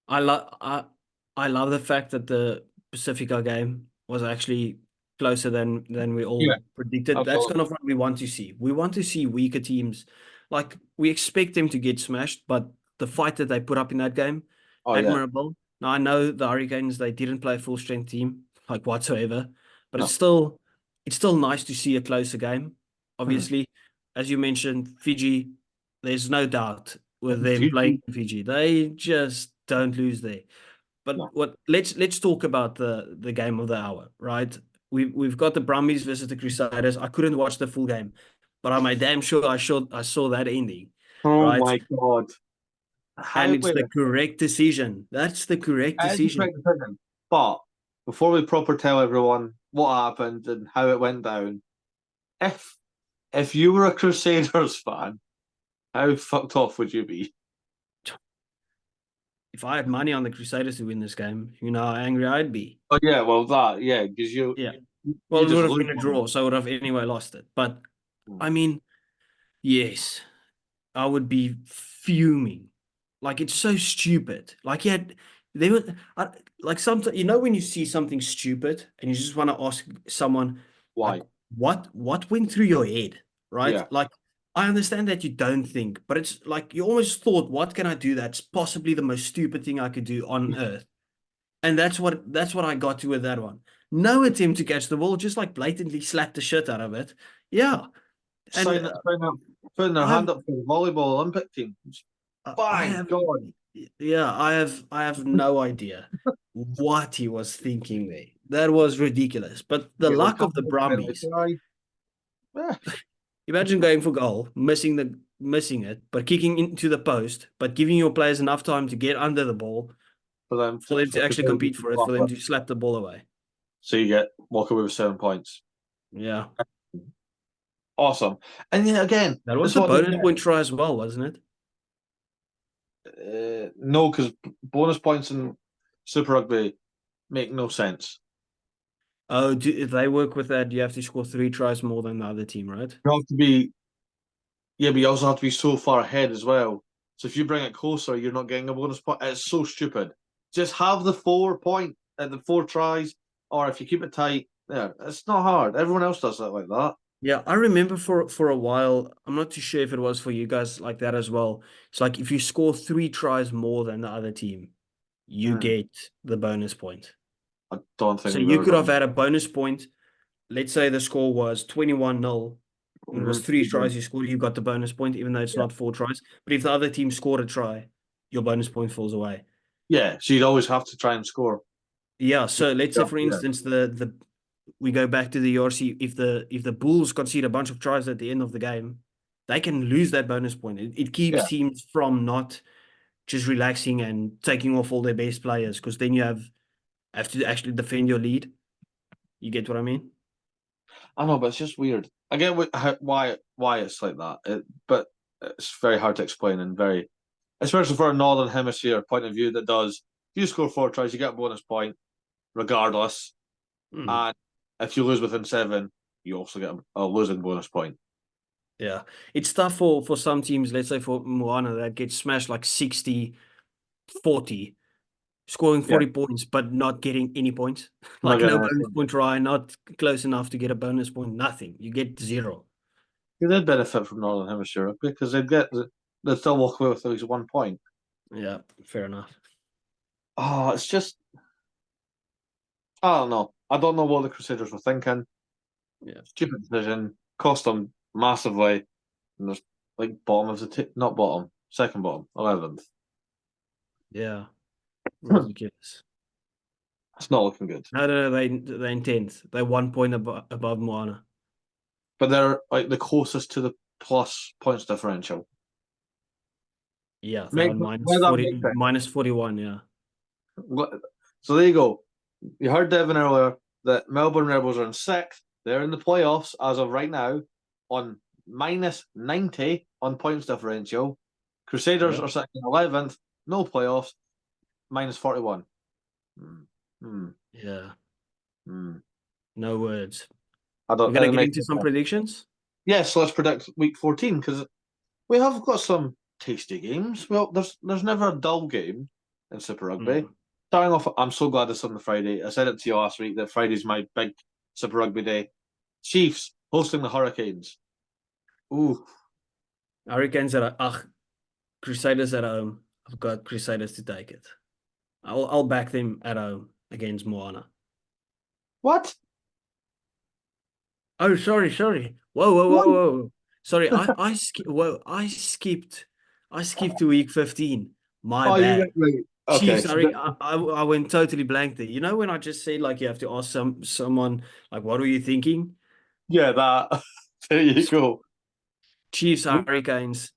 I love the fact that the Pacifica game was actually closer than we Yeah, all predicted. That's absolutely. kind of what we want to see. We want to see weaker teams. Like we expect them to get smashed, but the fight that they put up in that game, Oh, yeah. admirable. Now I know the Hurricanes, they didn't play a full strength team, like whatsoever, but No. it's still nice to see a closer game. Hmm. Obviously, as you mentioned, Fiji, there's no doubt with them playing Fiji. in Fiji. They just don't lose there. But No. what let's talk about the game of the hour, right? We've got the Brumbies versus the Crusaders. I couldn't watch the full game, but I'm a damn sure I saw that ending, Oh, right? my God. And How, it's wait, the correct decision. That's the correct it is a decision. correct decision. But before we proper tell everyone what happened and how it went down, if if you were a Crusaders fan, how fucked off would you be? If I had money on the Crusaders to win this game, you know how angry I'd be. Oh yeah, well that yeah, because Yeah. you Well, it just would have lose been a money. draw, so I would have anyway lost it. But Hmm. I mean, yes, I would be fuming. Like it's so stupid. Like yeah, they were like sometimes you know when you see something stupid and you just want to ask someone like Why? what went through your head, right? Yeah. Like I understand that you don't think, but it's like you almost thought, what can I do that's possibly the most stupid thing I could do on earth? And that's what I got to with that one. No attempt to catch the ball, just like blatantly slap the shit out of it. Yeah. And Sign up, putting their hand I've up for the volleyball Olympic team. I By have God. yeah, I have no idea what he was thinking there. That was ridiculous. But the Get the luck cup of the penalty Brumbies, try. Eh, imagine going for goal, missing it, but kicking into the post, but giving your players enough time to get under the ball for them to for actually Crusaders compete to for it, flop for them it. to slap the ball away. So you get walk away with 7 points. Yeah. Awesome. And yeah, again, That was it's the what they bonus get. point try as well, wasn't it? No, because bonus points in Super Rugby make no sense. Oh, if they work with that, you have to score 3 tries more than the other team, right? You have to be, yeah, but you also have to be so far ahead as well. So if you bring it closer, you're not getting a bonus point. It's so stupid. Just have the 4 point at the 4 tries, or if you keep it tight, yeah, it's not hard. Everyone else does it like that. Yeah, I remember for a while, I'm not too sure if it was for you guys like that as well. It's like if you score 3 tries more than the other team, you Hmm. get the bonus point. I don't think So we've you ever could have done had a bonus point. Let's say the score was 21-0, and it was that. 3 tries you scored, you got the bonus point, even though it's Yeah. not 4 tries. But if the other team scored a try, your bonus point falls away. Yeah, so you'd always have to try and score. Yeah, so let's say Yeah, for yeah, instance the we go back to the ERC, if the Bulls concede a bunch of tries at the end of the game, they can lose that bonus point. It keeps yeah. teams from not just relaxing and taking off all their best players because then you have to actually defend your lead. You get what I mean? I know, but it's just weird. I get why it's like that, but it's very hard to explain and very, especially for a Northern Hemisphere point of view that does. If you score 4 tries, you get a bonus point regardless, Hmm. and if you lose within 7, you also get a losing bonus point. Yeah, it's tough for some teams. Let's say for Moana that gets smashed like 60-40, scoring Yeah, 40 points but not getting any points. I'm not Like no gonna. bonus point try, not close enough to get a bonus point. Nothing. You get zero. They did benefit from Northern Hemisphere because they'd still walk away with at least 1 point. Yeah, fair enough. Oh, it's just I don't know. I don't know what the Crusaders were thinking. Yeah, Stupid decision, cost them massively. And there's like bottom of the not bottom, second bottom, 11th. yeah, ridiculous. It's not looking good. No, they're in 10th. They're 1 point above Moana. But they're like the closest to the plus points differential. Yeah, they're Make on minus where that 40, makes sense. minus 41. Yeah, So there you go. You heard Devon earlier that Melbourne Rebels are in sixth. They're in the playoffs as of right now on minus 90 on points differential. Crusaders yeah, are sitting in 11th, no playoffs, minus 41. Hmm. Hmm. yeah. Hmm. No words. I We're don't. gonna It get makes into no some sense. predictions. Yes, let's predict week 14 because we have got some tasty games. Well, there's never a dull game in Super Rugby. Mm. Starting off, I'm so glad it's on the Friday. I said it to you last week that Friday's my big Super Rugby day. Chiefs hosting the Hurricanes. Ooh, Hurricanes Crusaders at home. I've got Crusaders to take it. I'll back them at home against Moana. what? Oh, sorry. What? Whoa. Sorry, I skipped to week 15. My Oh, you bad. went right. Okay, Chiefs, so I went totally blank there. You know when I just said like you have to ask someone like what were you thinking? yeah, that. There you go. Chiefs, Hurricanes.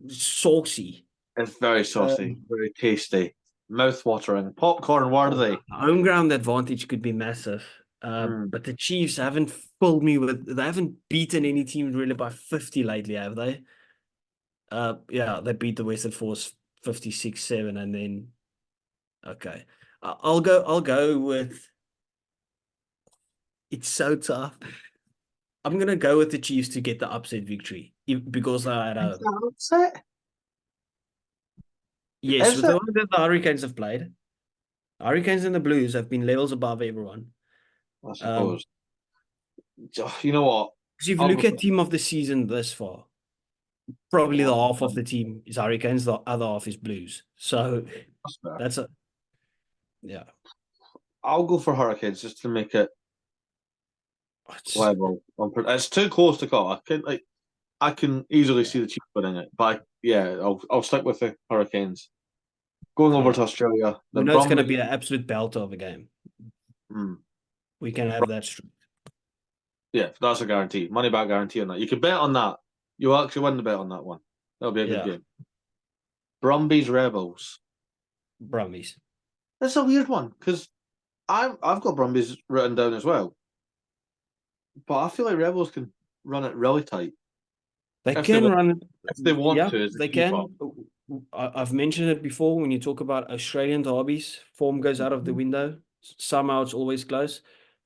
Saucy. It's very saucy, Um, very tasty, mouth-watering, popcorn worthy. Home ground advantage could be massive. Mm. But the Chiefs haven't filled me with. They haven't beaten any team really by 50 lately, have they? Yeah, they beat the Western Force 56-7, and then okay, I'll go with. It's so tough. I'm gonna go with the Chiefs to get the upset victory because they're at Is home. that upset? Yes, Is with it? the way that the Hurricanes have played, Hurricanes and the Blues have been levels above everyone. I Um, suppose. You know what? because if you I'll go look for at team of the season this far, probably the oh, half of the team is Hurricanes, the other half is Blues. So that's fair. that's a yeah. I'll go for Hurricanes just to make it It's, level. It's too close to call. I can easily yeah, see the Chiefs winning it, but yeah, I'll stick with the Hurricanes. Going over yeah. to Australia, the We know it's going to Brumbies. be an absolute belter of a game. Hmm, We can have that. yeah, that's a guarantee. Money back guarantee on that. You can bet on that. You'll actually win the bet on that one. That'll be a good Yeah, game. Brumbies Rebels. Brumbies. It's a weird one because I've got Brumbies written down as well, but I feel like Rebels can run it really tight They if they can want. run. If they want Yeah, to, is the they key part. can. I've mentioned it before when you talk about Australian derbies, form goes out of the window. Somehow it's always close.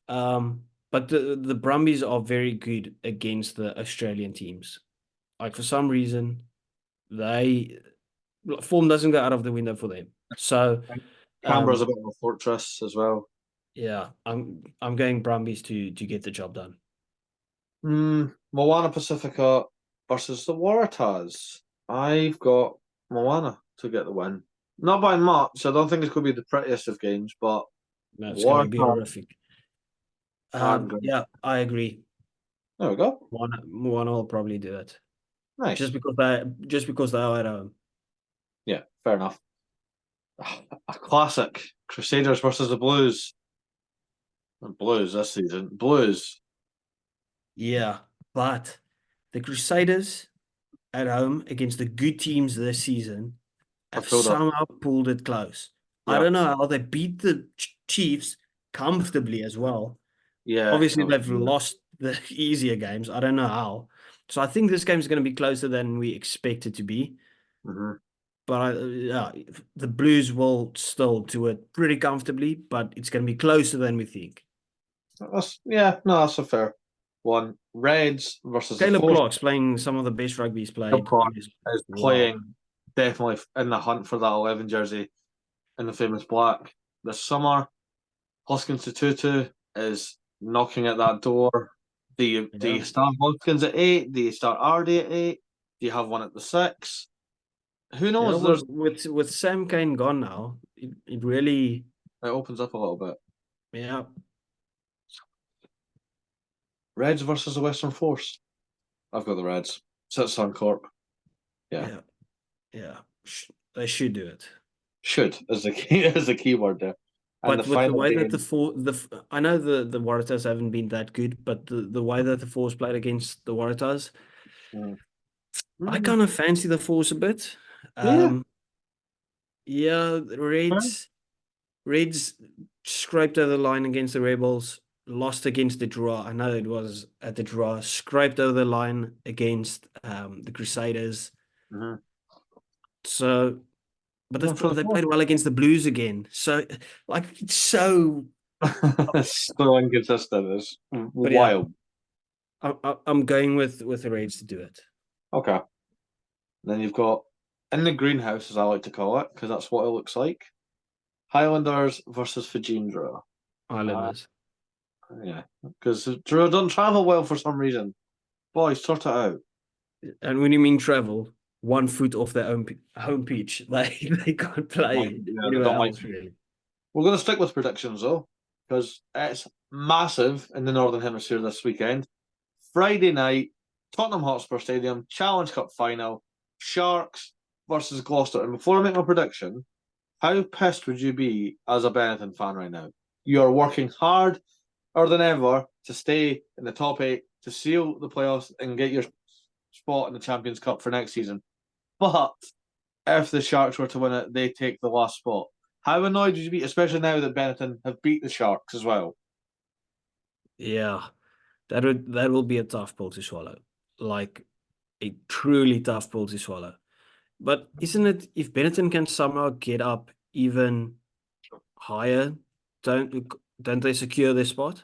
But the Brumbies are very good against the Australian teams. Like for some reason, they form doesn't go out of the window for them. So Canberra's a um, bit of a fortress as well. yeah, I'm going Brumbies to get the job done. Moana Pacifica versus the Waratahs. I've got Moana to get the win. Not by much. I don't think it's going to be the prettiest of games, but No, it's going to be Waratahs. horrific. I'm going. Yeah, I agree. There we go. One will probably do it Nice. just because they are at home. Yeah, fair enough. A classic. Crusaders versus the Blues. The Blues this season. Blues. Yeah, but the Crusaders at home against the good teams this season I have filled up. somehow pulled it close. I Yeah. don't know how they beat the Chiefs comfortably as well. Yeah. Obviously, they've lost the easier games. I don't know how. So I think this game is going to be closer than we expect it to be. Mhm. But yeah, the Blues will still do it pretty comfortably, but it's going to be closer than we think. Yeah, no, that's a fair one. Reds versus Caleb the Force. Clark's playing some of the best rugby he's played. Clark is Wow. playing definitely in the hunt for that 11 jersey in the famous black this summer. Hoskins to Tutu is knocking at that door. Do you start Hoskins at 8? Do you start RD at 8? Do you have one at the 6? Who knows? With Sam Kane gone now, it really opens up a little bit. Yeah. Reds versus the Western Force. I've got the Reds. It's at Suncorp. Yeah. They should do it. Should is the key word there. And But the with the final way game, that I know the Waratahs haven't been that good, but the way that the Force played against the Waratahs, I kind of fancy the Force a bit. Yeah, the Reds scraped over the line against the Rebels, lost against the draw. I know it was at the draw, scraped over the line against the Crusaders. So, but they played well against the Blues again. So, like, it's so so inconsistent. It's wild. I'm going with the Reds to do it. Okay. Then you've got in the greenhouse, as I like to call it, because that's what it looks like. Highlanders versus Fajindra. Highlanders. Yeah, because Drew doesn't travel well for some reason. Boys, sort it out. And when you mean travel, 1 foot off their own home pitch, they can't play anywhere else, really. We're going to stick with predictions though, because it's massive in the Northern Hemisphere this weekend. Friday night, Tottenham Hotspur Stadium, Challenge Cup final, Sharks versus Gloucester. And before I make my prediction, how pissed would you be as a Benetton fan right now? You are working harder than ever to stay in the top 8, to seal the playoffs and get your spot in the Champions Cup for next season. But if the Sharks were to win it, they take the last spot. How annoyed would you be, especially now that Benetton have beat the Sharks as well? Yeah, that will be a tough pill to swallow. Like a truly tough pill to swallow. But isn't it, if Benetton can somehow get up even higher, don't they secure their spot?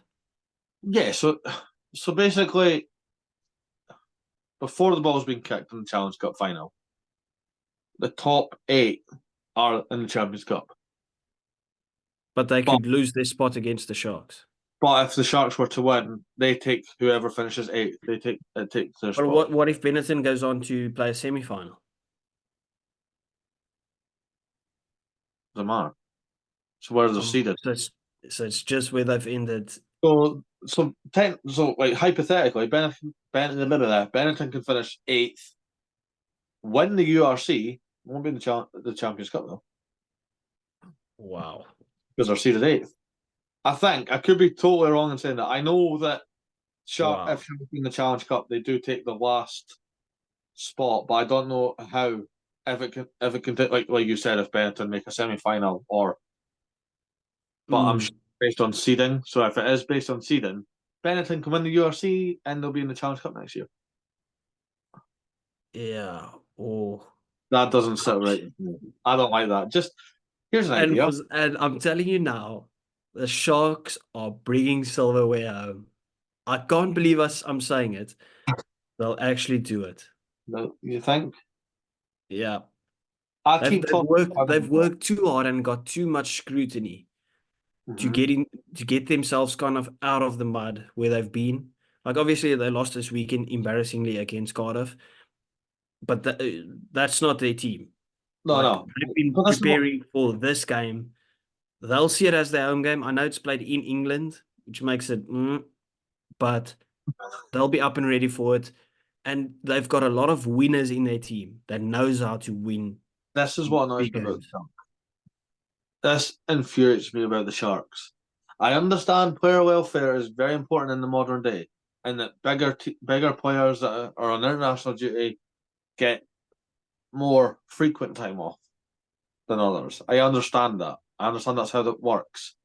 Yeah, so basically, before the ball's been kicked in the Challenge Cup final, the top 8 are in the Champions Cup. But they could lose their spot against the Sharks. But if the Sharks were to win, they take whoever finishes 8th. They take their spot. But what if Benetton goes on to play a semi-final? Doesn't matter. So where they're seeded. So it's just where they've ended. So like hypothetically, Benetton can finish 8th, win the URC, won't be in the Champions Cup though. Wow. Because they're seeded 8th. I think I could be totally wrong in saying that. I know that if you're in the Challenge Cup, they do take the last spot, but I don't know how. If it can like you said, if Benetton make a semi-final but I'm sure based on seeding. So if it is based on seeding, Benetton can win the URC and they'll be in the Challenge Cup next year. Yeah. Oh, that doesn't sit right. I don't like that. Just here's an idea. And I'm telling you now, the Sharks are bringing silverware home. I can't believe I'm saying it. They'll actually do it. No, you think? Yeah. They've worked too hard and got too much scrutiny to get themselves kind of out of the mud where they've been. Like obviously they lost this weekend embarrassingly against Cardiff, but that's not their team. No. They've been preparing for this game. They'll see it as their home game. I know it's played in England, which makes it, but they'll be up and ready for it. And they've got a lot of winners in their team that knows how to win. This is what annoys me about the Sharks. This infuriates me about the Sharks. I understand player welfare is very important in the modern day, and that bigger players that are on international duty get more frequent time off than others. I understand that. I understand that's how that works.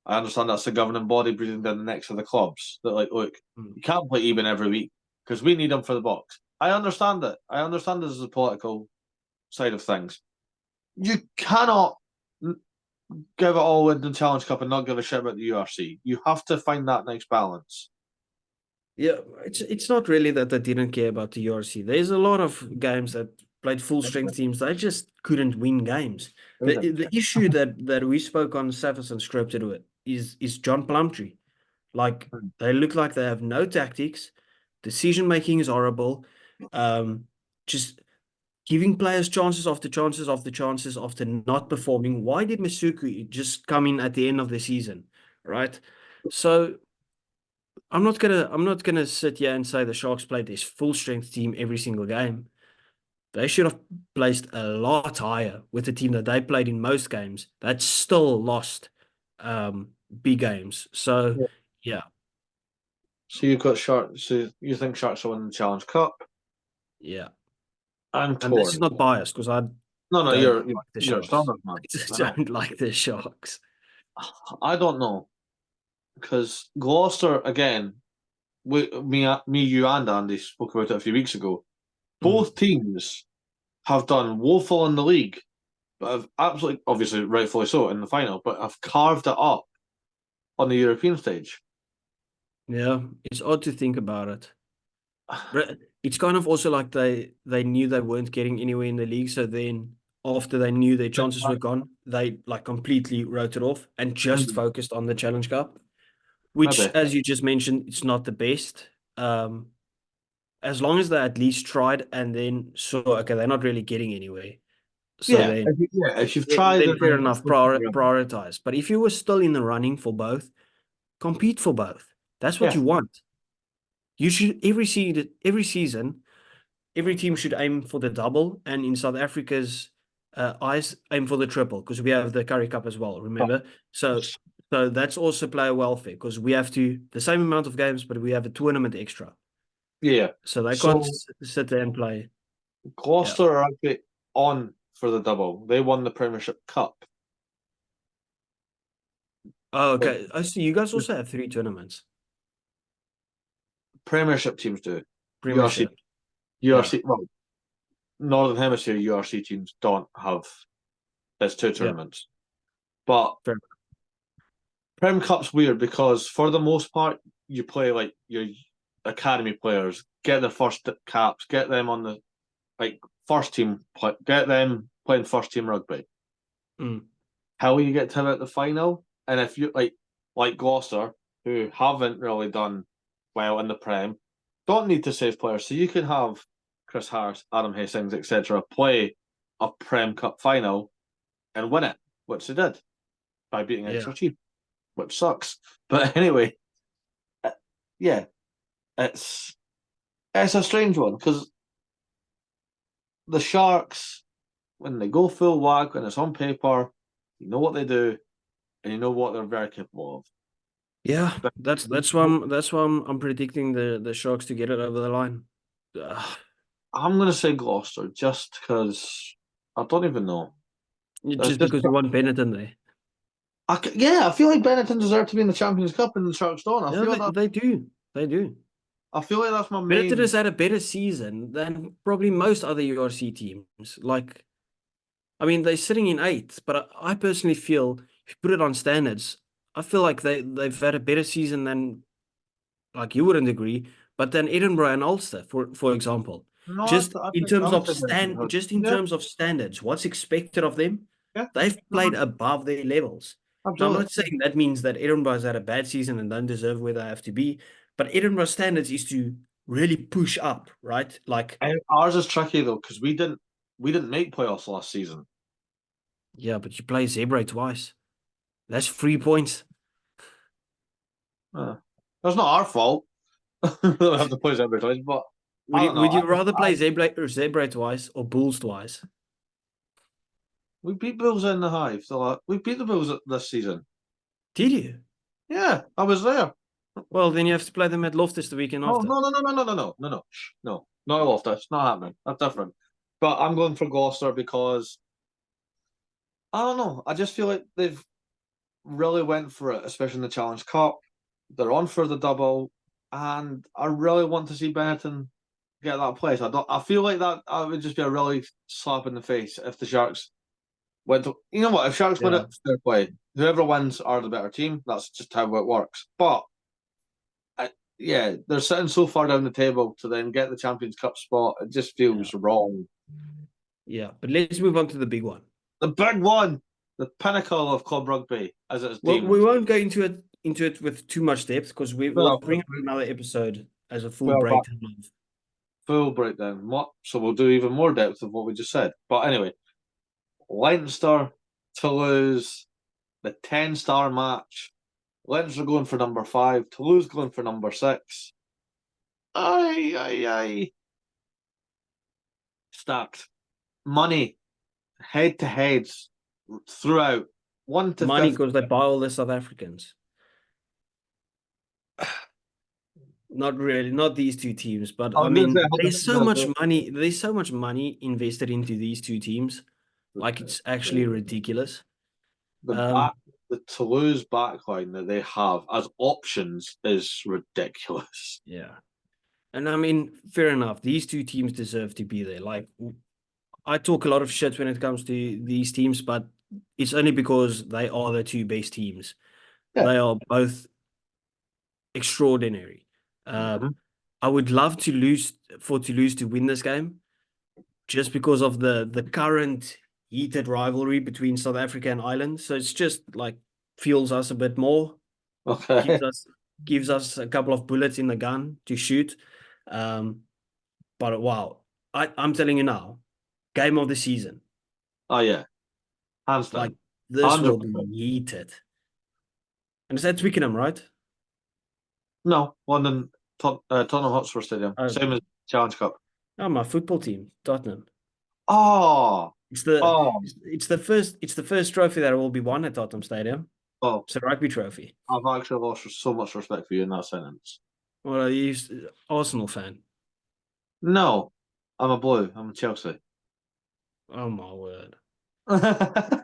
I understand that's the governing body breathing down the necks of the clubs. That like, look, you can't play even every week because we need them for the box. I understand it. I understand this is the political side of things. You cannot give it all in the Challenge Cup and not give a shit about the URC. You have to find that nice balance. Yeah, it's not really that they didn't care about the URC. There's a lot of games that played full strength teams. They just couldn't win games. The issue that we spoke on Savas Unscripted with is John Plumtree. Like they look like they have no tactics. Decision making is horrible. Just giving players chances after chances after chances after not performing. Why did Masuku just come in at the end of the season? Right. So I'm not gonna sit here and say the Sharks played this full strength team every single game. They should have placed a lot higher with the team that they played in most games. That still lost big games. So Yeah. yeah, So you've got Sharks. So you think Sharks will win the Challenge Cup? yeah. I'm And this is torn. not biased because I No, don't you're like the you're a Sharks. Stormers man. I just I know. don't like the Sharks. I don't know because Gloucester again. Me, you, and Andy spoke about it a few weeks ago. Mm. Both teams have done woeful in the league, but have absolutely, obviously, rightfully so in the final, but have carved it up on the European stage. Yeah, it's odd to think about it. But it's kind of also like they knew they weren't getting anywhere in the league, so then after they knew their chances were gone, they like completely wrote it off and just focused on the Challenge Cup, which, Maybe. as you just mentioned, it's not the best. As long as they at least tried and then saw, okay, they're not really getting anywhere. So Yeah, then, if you've tried then and fair then enough, prioritize. But if you were still in the running for both, compete for both. That's what yeah, you want. You should every season, every team should aim for the double, and in South Africa's eyes, aim for the triple because we have the Currie Cup as well. Remember, so that's also player welfare because we have to the same amount of games, but we have a tournament extra, yeah. so they can't So sit there and play. Yeah. Gloucester are actually on for the double. They won the Premiership Cup. Oh, But okay. I see. You guys also have three tournaments. Premiership teams do. URC, Premiership. Yeah. URC. Well, Northern Hemisphere URC teams don't have. There's two Yeah. tournaments, but Fair. Prem Cup's weird because for the most part you play like your academy players, get their first caps, get them on the like first team, get them playing first team rugby. Mm. How you get to about the final, and if you like Gloucester, who haven't really done well in the Prem, don't need to save players, so you can have Chris Harris, Adam Hastings, etc. play a Prem Cup final and win it, which they did by beating Yeah. Exeter Chief, which sucks. But anyway, yeah, it's a strange one because the Sharks, when they go full whack, when it's on paper, you know what they do, and you know what they're very capable of. Yeah. But That's why I'm predicting the Sharks to get it over the line. I'm going to say Gloucester just because I don't even know. There's Just just, because you want Benetton there. yeah, I feel like Benetton deserve to be in the Champions Cup and the Sharks don't. Yeah, they do. They do. I feel like that's my Benetton main. has had a better season than probably most other URC teams. Like, I mean, they're sitting in eighth, but I personally feel if you put it on standards, I feel like they've had a better season than like you wouldn't agree, but then Edinburgh and Ulster, for example. No, Just I in think terms I would of say Benetton has. just in Yeah, terms of standards, what's expected of them, yeah, they've mhm, played above their levels. Now, I'm absolutely. not saying that means that Edinburgh has had a bad season and don't deserve where they have to be, but Edinburgh's standards is to really push up, right? Like, Ours is tricky though because we didn't make playoffs last season. yeah, but you play Zebra twice. That's 3 points. That's not our fault. We don't have to play every time, but I Would don't you, know. would you rather play Zebra twice or Bulls twice? We beat Bulls in the Hive. So we beat the Bulls this season. Did you? Yeah, I was there. Well, then you have to play them at Loftus the weekend Oh after. no, shh, no, not Loftus. Not happening. That's different. But I'm going for Gloucester because I don't know. I just feel like they've really went for it, especially in the Challenge Cup. They're on for the double, and I really want to see Benetton get that place. I don't. I feel like that would just be a really slap in the face if the Sharks went to. You know what? If Sharks win Yeah. it, fair play. Whoever wins are the better team. That's just how it works. But yeah, they're sitting so far down the table to then get the Champions Cup spot. It just feels wrong. Yeah, but let's move on to the big one. The big one, the pinnacle of club rugby, as it's Well, deemed. we won't go into it with too much depth because we'll No, bring up another episode as a full well, but breakdown of. full breakdown. What? So we'll do even more depth of what we just said. But anyway, Leinster, Toulouse, the 10-star match. Leinster going for number 5, Toulouse going for number 6. Aye, aye, aye. Stacked. Money, head to heads throughout. 1 to Money 50. because they buy all the South Africans. Not really, not these two teams, but I I was going to mean, say, I had there's to so think much about money. There's so much money invested into these two teams. Like it's actually ridiculous. the Um, back, the Toulouse backline that they have as options is ridiculous. yeah. And I mean, fair enough. These two teams deserve to be there. Like I talk a lot of shit when it comes to these teams, but it's only because they are the two best teams. Yeah. They are both extraordinary. Mhm. I would love to lose for Toulouse to win this game, just because of the current heated rivalry between South Africa and Ireland. So it's just like fuels us a bit more, Okay. gives us a couple of bullets in the gun to shoot. Um, but wow, I'm telling you now, game of the season. Oh yeah, hands Like down, this will be 100%. heated. And it's at Twickenham, right? No, London, Tottenham Hotspur Stadium, Oh, same as Challenge Cup. oh, my football team, Tottenham. Oh, It's the oh, it's the first trophy that will be won at Tottenham Stadium. oh! It's a rugby trophy. I've actually lost so much respect for you in that sentence. Well, are you Arsenal fan? No, I'm a blue. I'm a Chelsea. Oh my word. It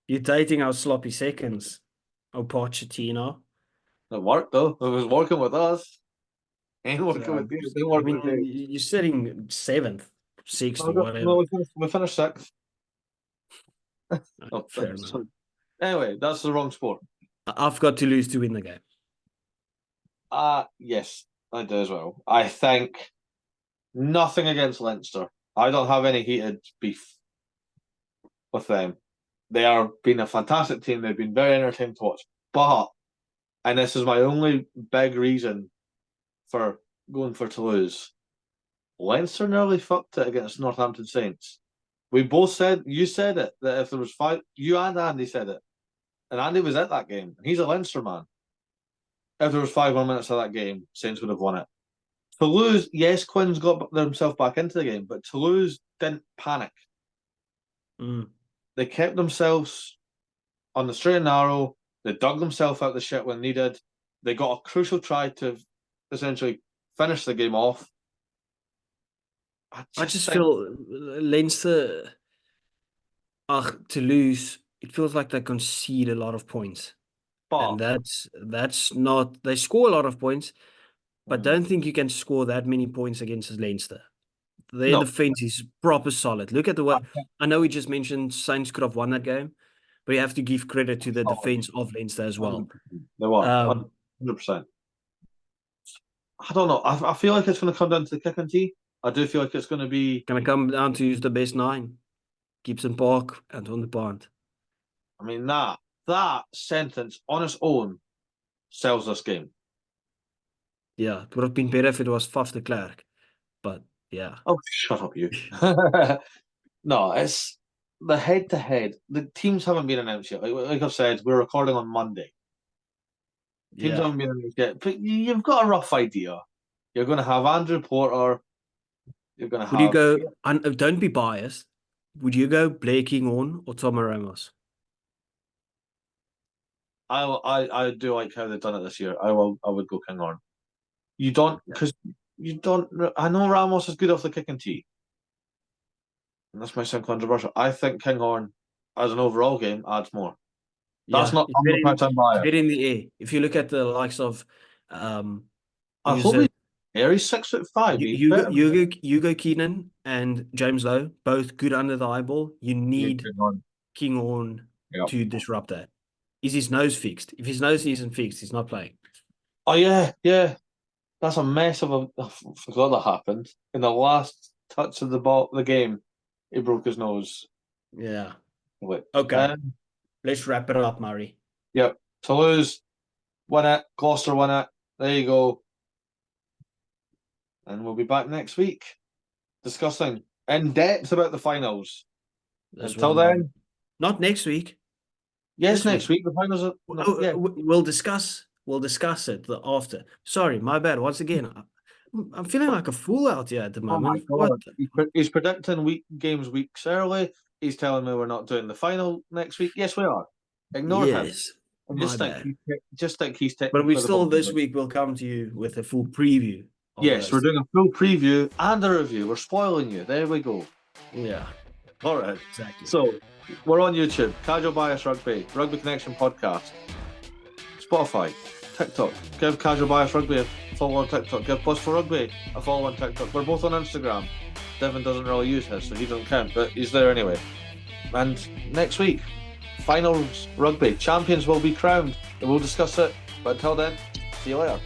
You're dating our sloppy seconds. Oh, Pochettino. worked though. It was working with us. Ain't working with you. It didn't I work mean, with you. you're sitting seventh, sixth, or No, whatever. we finished 6th. Oh, Fair enough. anyway, that's the wrong sport. I've got to lose to win the game. Yes, I do as well. I think nothing against Leinster. I don't have any heated beef with them. They are been a fantastic team. They've been very entertaining to watch. But, and this is my only big reason for going for Toulouse, Leinster nearly fucked it against Northampton Saints. We both said, you said it, that if there was 5, you and Andy said it. And Andy was at that game. He's a Leinster man. If there was 5 more minutes of that game, Saints would have won it. Toulouse, yes, Quinn's got themselves back into the game, but Toulouse didn't panic. Mm. They kept themselves on the straight and narrow. They dug themselves out the shit when needed. They got a crucial try to essentially finish the game off. I just feel Leinster, to lose, it feels like they concede a lot of points. but And that's not, they score a lot of points, but don't think you can score that many points against Leinster. Their no, defense is proper solid. Look at the way, I think I know we just mentioned Saints could have won that game, but you have to give credit to the solid. defense of Leinster as well. 100%. They were Um, 100%. I don't know. I feel like it's going to come down to the kicking tee. I do feel like it's going to be. Gonna come down to who's the best 9. Gibson Park and on the pond. I mean that sentence on its own sells this game. Yeah, it would have been better if it was Faf de Klerk. But yeah. Oh, shut up, you. No, it's the head to head. The teams haven't been announced yet. Like I've said, we're recording on Monday. Teams Yeah. haven't been announced yet, but you've got a rough idea. You're going to have Andrew Porter. You're going to Would you have. go, and don't be biased, would you go Blair Kinghorn or Tom Ramos? I do like how they've done it this year. I would go Kinghorn. You don't because you don't. I know Ramos is good off the kicking tee, and this might sound controversial. I think Kinghorn, as an overall game, adds more. That's Yeah, not 100% it's bias. very in the air. If you look at the likes of I who's hope it? he's 6'5". He's better. Hugo Keenan and James Lowe, both good under the eyeball. You need Kinghorn. Kinghorn Yep. to disrupt that. Is his nose fixed? If his nose isn't fixed, he's not playing. Oh yeah, yeah. That's a mess of a. I forgot that happened in the last touch of the game. He broke his nose. Yeah. Wait. Okay. Let's wrap it up, Murray. Yep. Toulouse win it. Gloucester win it. There you go. And we'll be back next week discussing in depth about the finals. This Until one, then, not next week. yes, This next week the finals are. No, yeah. We'll discuss. We'll discuss it after. Sorry, my bad. Once again, I'm feeling like a fool out here at the Oh my moment. What? God. He's predicting games weeks early. He's telling me we're not doing the final next week. Yes, we are. Ignore him. Yes, And my bad. just think he's taking. But we still this week will come to you with a full preview. Yes, we're doing a full preview and a review. We're spoiling you. There we go. Yeah. All right. Exactly. So we're on YouTube, Casual Bias Rugby, Rugby Connection Podcast, Spotify, TikTok. Give Casual Bias Rugby a follow on TikTok. Give Plus for Rugby a follow on TikTok. We're both on Instagram. Divan doesn't really use his, so he doesn't count, but he's there anyway. And next week, finals rugby. Champions will be crowned. We'll discuss it. But until then, see you later.